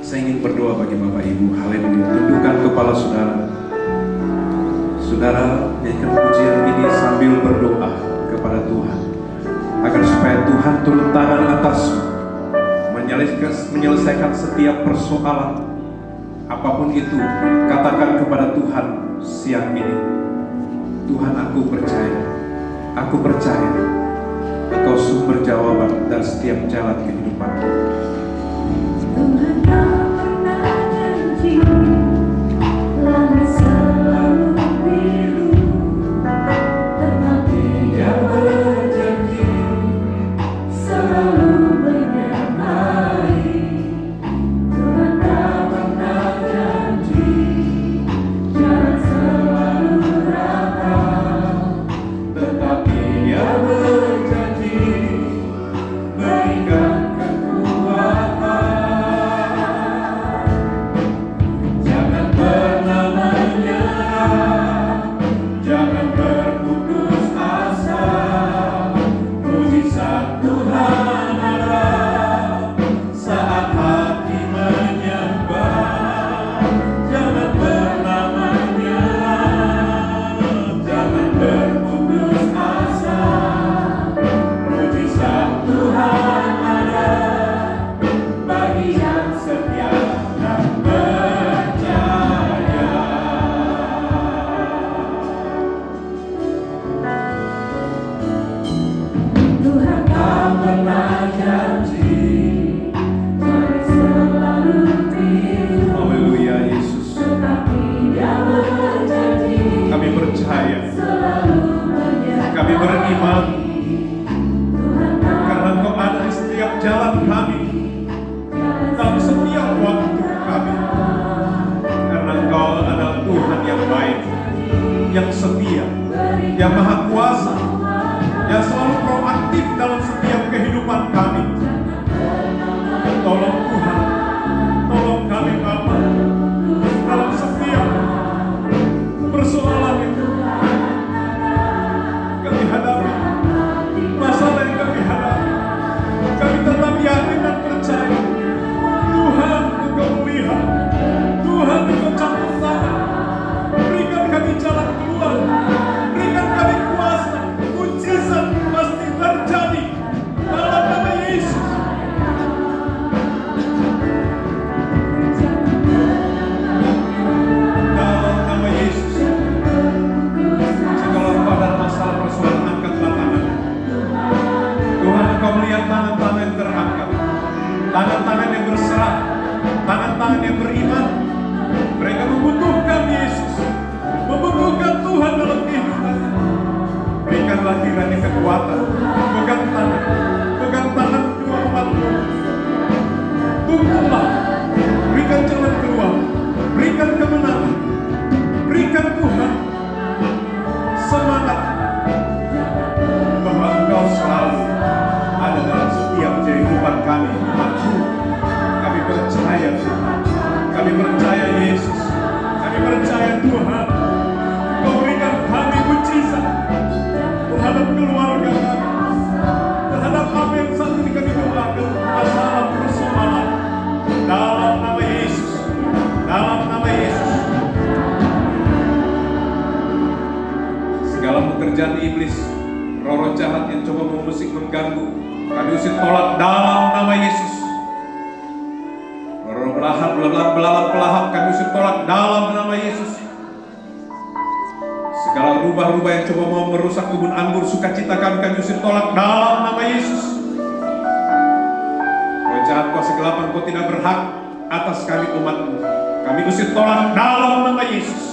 Saya ingin berdoa bagi Bapak Ibu. Haleluya. Tundukkan kepala saudara. Saudara nyanyikan pujian ini sambil berdoa kepada Tuhan, agar supaya Tuhan turun tangan atasmu, menyelesaikan setiap persoalan. Apapun itu, katakan kepada Tuhan siang ini, Tuhan, aku percaya Engkau sumber jawaban dan setiap jalan kehidupan. Tuhan tak pernah janji, langit selalu biru, tetapi Dia berjanji selalu menyertai. Tuhan tak pernah janji jalan selalu rata, tetapi Dia berjanji berikan kekuatan. Jangan pernah menyerah, jangan berputus asa. Mujizat Tuhan ada saat hati menyembah. Jangan pernah menyerah, jangan berputus asa. Mujizat Tuhan ada bagi yang setia dan percaya. Tuhan tak pernah janji, tapi selalu biru. Haleluya Yesus. Tetapi Dia berjanji Kami percaya, selalu menyertai. kami beriman, Tuhan tak karena Engkau ada di setiap jalan kami, dalam setiap waktu kami. Karena Engkau adalah Tuhan yang baik, yang setia, yang maha kuasa, yang selalu proaktif dalam setiap kehidupan kami. Tolong Tuhan, tolong kami Bapa, dalam setiap persoalan itu kami hadapi, masalah yang kami hadapi, kami tetap yakin dan percaya Tuhan Engkau melihat, Tuhan Engkau campur tangan. Berikan kami jalan keluar, berikan kami kuasa, mujizat pasti terjadi dalam nama Yesus. Dalam nama Yesus. Segala badan masalah persoalan angkatlah tangan. Tuhan, Engkau melihat tangan-tangan yang terangkat, tangan-tangan yang berserah, tangan-tangan yang beriman. Mereka membutuhkan Yesus, membutuhkan Tuhan dalam kehidupan. Berikanlah kiranya kekuatan, pegang tangan kedua umat-Mu. Tuntunlah, berikan jalan keluar, berikan kemenangan, berikan Tuhan semangat bahwa Engkau selalu ada dalam setiap kehidupan kami, umat-Mu. Kami percaya Tuhan, kami percaya Yesus, kami percaya Tuhan. Engkau berikan kami mujizat terhadap keluarga kami, terhadap apa yang saat ini kami doakan, masalah persoalan. Dalam nama Yesus, dalam nama Yesus. Segala pekerjaan iblis, roh-roh jahat yang coba mengusik, mengganggu, kami usir tolak dalam nama Yesus. Roh-roh belalang pelahap kami usir tolak dalam nama Yesus. Segala rubah-rubah yang coba mau merusak kebun anggur sukacita kami usir tolak dalam nama Yesus. Roh jahat kuasa gelap, Engkau tidak berhak atas kami umat-Mu. Kami usir tolak dalam nama Yesus.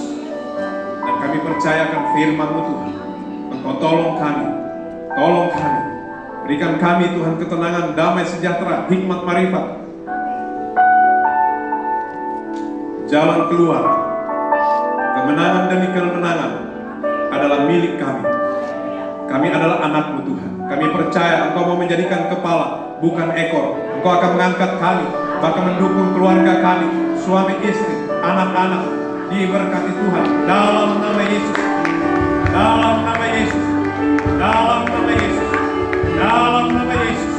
Dan kami percayakan firman-Mu Tuhan. Engkau tolong kami, Berikan kami Tuhan ketenangan, damai sejahtera, hikmat marifat. Jalan keluar, kemenangan demi kemenangan adalah milik kami. Kami adalah anak-Mu Tuhan. Kami percaya Engkau mau menjadikan kepala, bukan ekor. Engkau akan mengangkat kami, bahkan mendukung keluarga kami, suami istri, anak-anak. Diberkati Tuhan dalam nama Yesus. Dalam nama Yesus. Dalam nama Yesus. Dalam nama Yesus.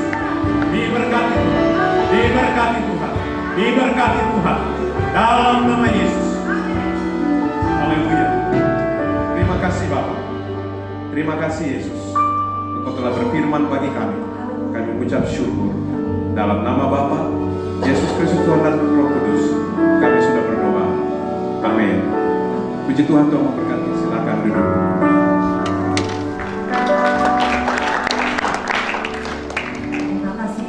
Diberkati Tuhan. Diberkati Tuhan. Diberkati Tuhan. Dalam nama Yesus. Haleluya. Terima kasih Bapa. Terima kasih Yesus. Engkau telah berfirman bagi kami. Kami mengucap syukur. Dalam nama Bapa, Yesus Kristus Tuhan dan Roh Kudus, kami sudah berdoa. Amin. Puji Tuhan, Tuhan memberkati. Silakan duduk. Terima kasih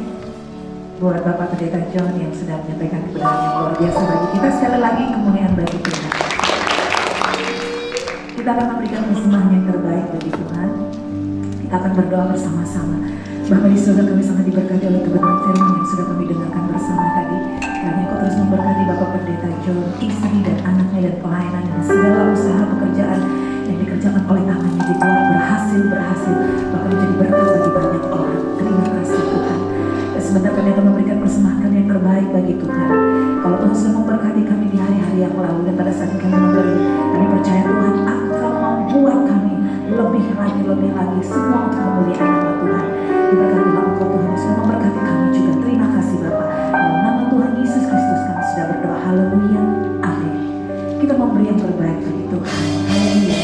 buat Bapak Pendeta John yang sudah menyampaikan kebenaran yang luar biasa bagi kita. Sekali lagi kemuliaan bagi Tuhan. Kita akan memberikan persembahan yang terbaik bagi Tuhan. Kita akan berdoa bersama-sama. Bapa di surga, kami sangat diberkati oleh kebenaran firman yang sudah kami dengarkan bersama tadi. Kami Engkau terus memberkati Bapak Pendeta John, istri dan anaknya dan pelayanan dan segala usaha pekerjaan yang dikerjakan oleh tangannya dibuat berhasil, bahkan menjadi berkat bagi banyak orang. Terima kasih Tuhan. Dan sebentar kami akan memberikan persembahan yang terbaik bagi Tuhan. Kalau Tuhan sudah memberkati kami di hari-hari yang lalu dan pada saat kami memberi, kami percaya Tuhan akan membuat kami lebih lagi semua untuk kemuliaan nama Tuhan. Diberkatilah Engkau Tuhan yang sudah memberkati kami juga. Terima kasih Bapa. Dalam nama Tuhan Yesus Kristus kami sudah berdoa. Haleluya. Amin. Kita memberi yang terbaik bagi Tuhan. Haleluya.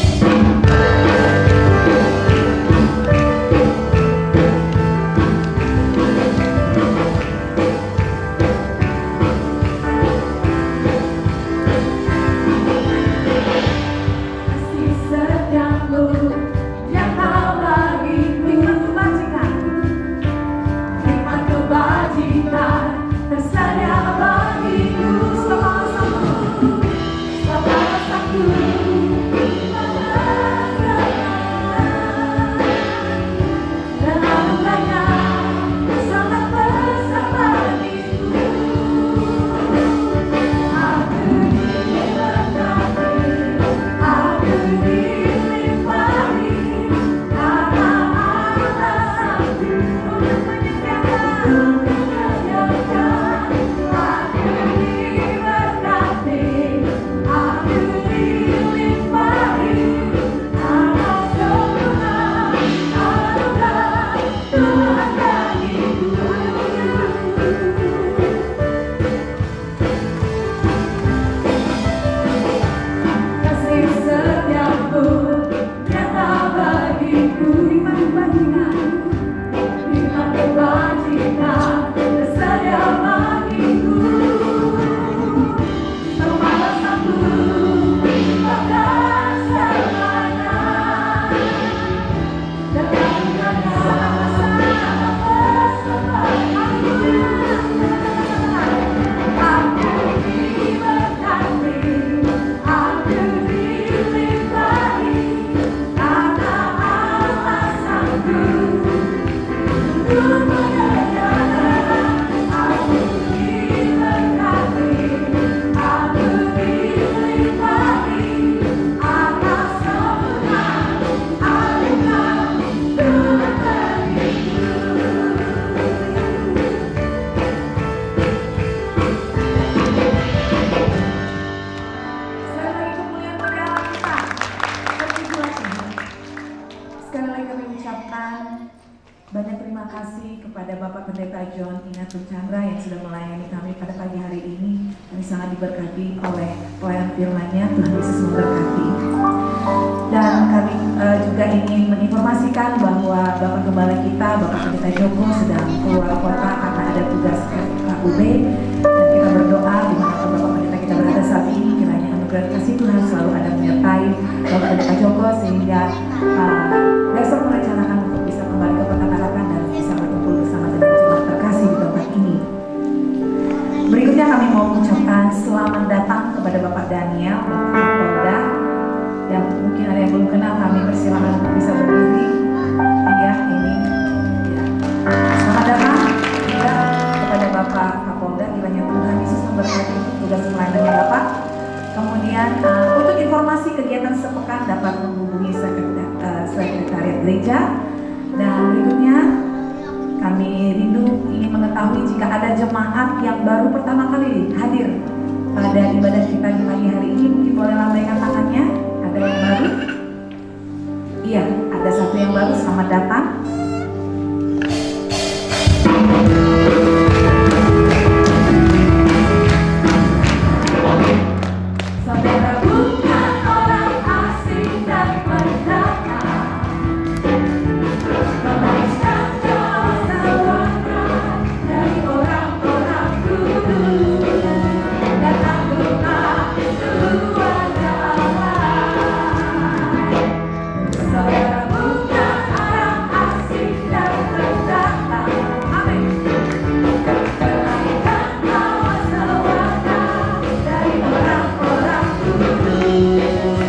Banyak terima kasih kepada Bapak Pendeta John Inatul Chandra yang sudah melayani kami pada pagi hari ini. Kami sangat diberkati oleh pelayan firman-Nya. Tuhan Yesus memberkati. Dan kami juga ingin menginformasikan bahwa Bapak Gembala kita, Bapak Pendeta Joko sedang keluar kota karena ada tugas FKUB. Dan kita berdoa dimanapun Bapak Pendeta kita berada saat ini, kiranya anugerah kasih Tuhan selalu ada menyertai Bapak Pendeta Joko sehingga besok merencanakan untuk bisa kembali ke Kota Tarakan dan bisa berkumpul bersama dengan jemaat terkasih di tempat ini. Berikutnya kami mau mengucapkan selamat datang kepada Bapak Daniel, Bapak Polda, yang mungkin ada yang belum kenal. Kami persilakan untuk bisa berdiri. Iya, ini. Ya. Kemudian untuk informasi kegiatan sepekan dapat menghubungi sekretariat gereja. Dan berikutnya kami rindu ingin mengetahui jika ada jemaat yang baru pertama kali hadir pada ibadah kita di pagi hari ini, mungkin boleh lambaikan tangannya. Ada yang baru? Iya, ada satu yang baru. Selamat datang. Saudara bukan orang asing dan pendatang, melepaskan jawab-jawabnya dari orang-orang kudus, dan anggota keluarga Allah. Saudara bukan orang asing dan pendatang, amin. Kelaikan awas tawarna dari orang-orang kudus,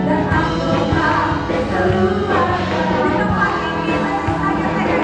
dan anggota keluarga. Di tempat ini terdekat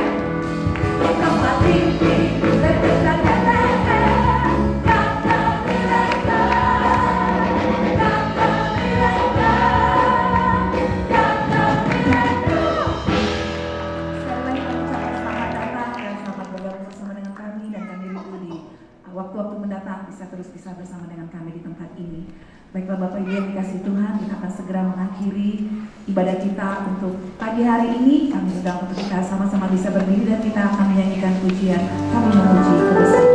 waktu-waktu mendatang bisa bersama dengan kami di tempat ini. Baiklah Bapak Ibu yang dikasihi Tuhan, kita akan segera mengakhiri ibadah kita untuk pagi hari ini. Kami undang untuk kita sama-sama bisa berdiri dan kita akan menyanyikan pujian Kami Memuji Kebesaran.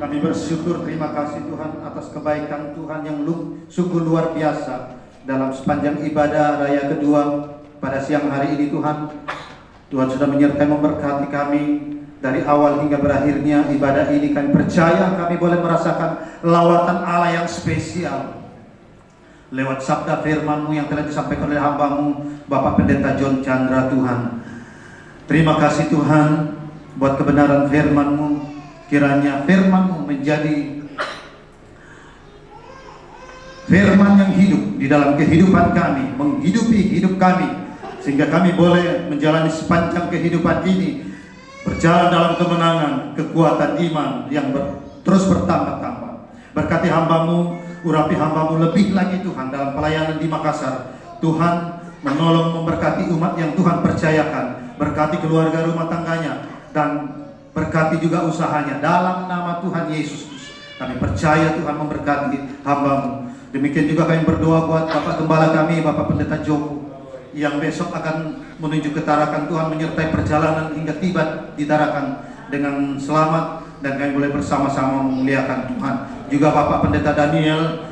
Kami bersyukur, terima kasih Tuhan atas kebaikan Tuhan yang sungguh luar biasa dalam sepanjang ibadah raya kedua pada siang hari ini. Tuhan sudah menyertai memberkati kami dari awal hingga berakhirnya ibadah ini. Kami percaya kami boleh merasakan lawatan Allah yang spesial lewat sabda firman-Mu yang telah disampaikan oleh hamba-Mu Bapak Pendeta John Chandra. Tuhan, terima kasih Tuhan buat kebenaran firman-Mu. Kiranya firman-Mu menjadi firman yang hidup di dalam kehidupan kami, menghidupi hidup kami, sehingga kami boleh menjalani sepanjang kehidupan ini berjalan dalam kemenangan, kekuatan iman yang terus bertambah-tambah. Berkati hamba-Mu, urapi hamba-Mu lebih lagi Tuhan dalam pelayanan di Makassar. Tuhan, menolong memberkati umat yang Tuhan percayakan, berkati keluarga rumah tangganya, dan berkati juga usahanya. Dalam nama Tuhan Yesus Kristus, kami percaya Tuhan memberkati hamba-Mu. Demikian juga kami berdoa buat Bapak Gembala kami, Bapak Pendeta Joko, yang besok akan menuju ke Tarakan. Tuhan menyertai perjalanan hingga tiba di Tarakan dengan selamat, dan kami boleh bersama-sama memuliakan Tuhan. Juga Bapak Pendeta Daniel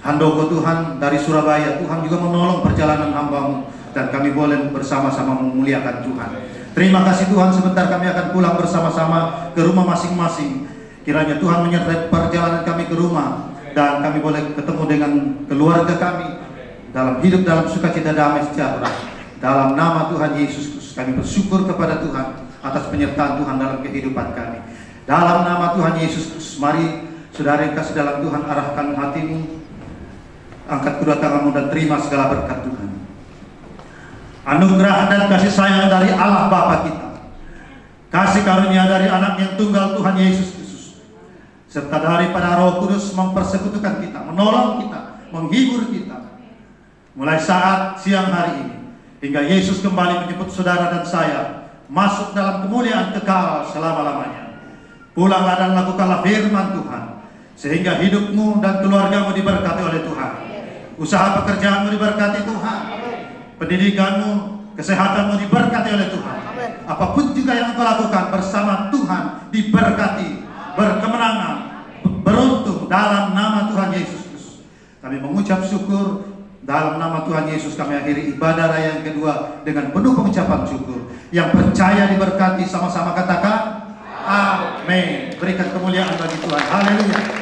Handoko Tuhan dari Surabaya, Tuhan juga menolong perjalanan hamba-Mu, dan kami boleh bersama-sama memuliakan Tuhan. Terima kasih Tuhan, sebentar kami akan pulang bersama-sama ke rumah masing-masing. Kiranya Tuhan menyertai perjalanan kami ke rumah, dan kami boleh ketemu dengan keluarga kami dalam hidup dalam sukacita damai sejahtera. Dalam nama Tuhan Yesus Kristus, kami bersyukur kepada Tuhan atas penyertaan Tuhan dalam kehidupan kami. Dalam nama Tuhan Yesus Kristus, mari saudara yang kasih dalam Tuhan, arahkan hatimu, angkat kedua tanganmu, dan terima segala berkat Tuhan. Anugerah dan kasih sayang dari Allah Bapa kita, kasih karunia dari anak yang tunggal Tuhan Yesus Kristus, serta daripada Roh Kudus mempersekutukan kita, menolong kita, menghibur kita, mulai saat siang hari ini hingga Yesus kembali menjemput saudara dan saya masuk dalam kemuliaan kekal selama-lamanya. Pulanglah dan lakukanlah firman Tuhan, sehingga hidupmu dan keluargamu diberkati oleh Tuhan. Usaha pekerjaanmu diberkati Tuhan, pendidikanmu, kesehatanmu diberkati oleh Tuhan. Apapun juga yang engkau lakukan bersama Tuhan diberkati, berkemenangan, beruntung dalam nama Tuhan Yesus Kristus. Kami mengucap syukur. Dalam nama Tuhan Yesus kami akhiri ibadah raya yang kedua dengan penuh pengucapan syukur. Yang percaya diberkati sama-sama katakan amin. Berikan kemuliaan bagi Tuhan. Haleluya.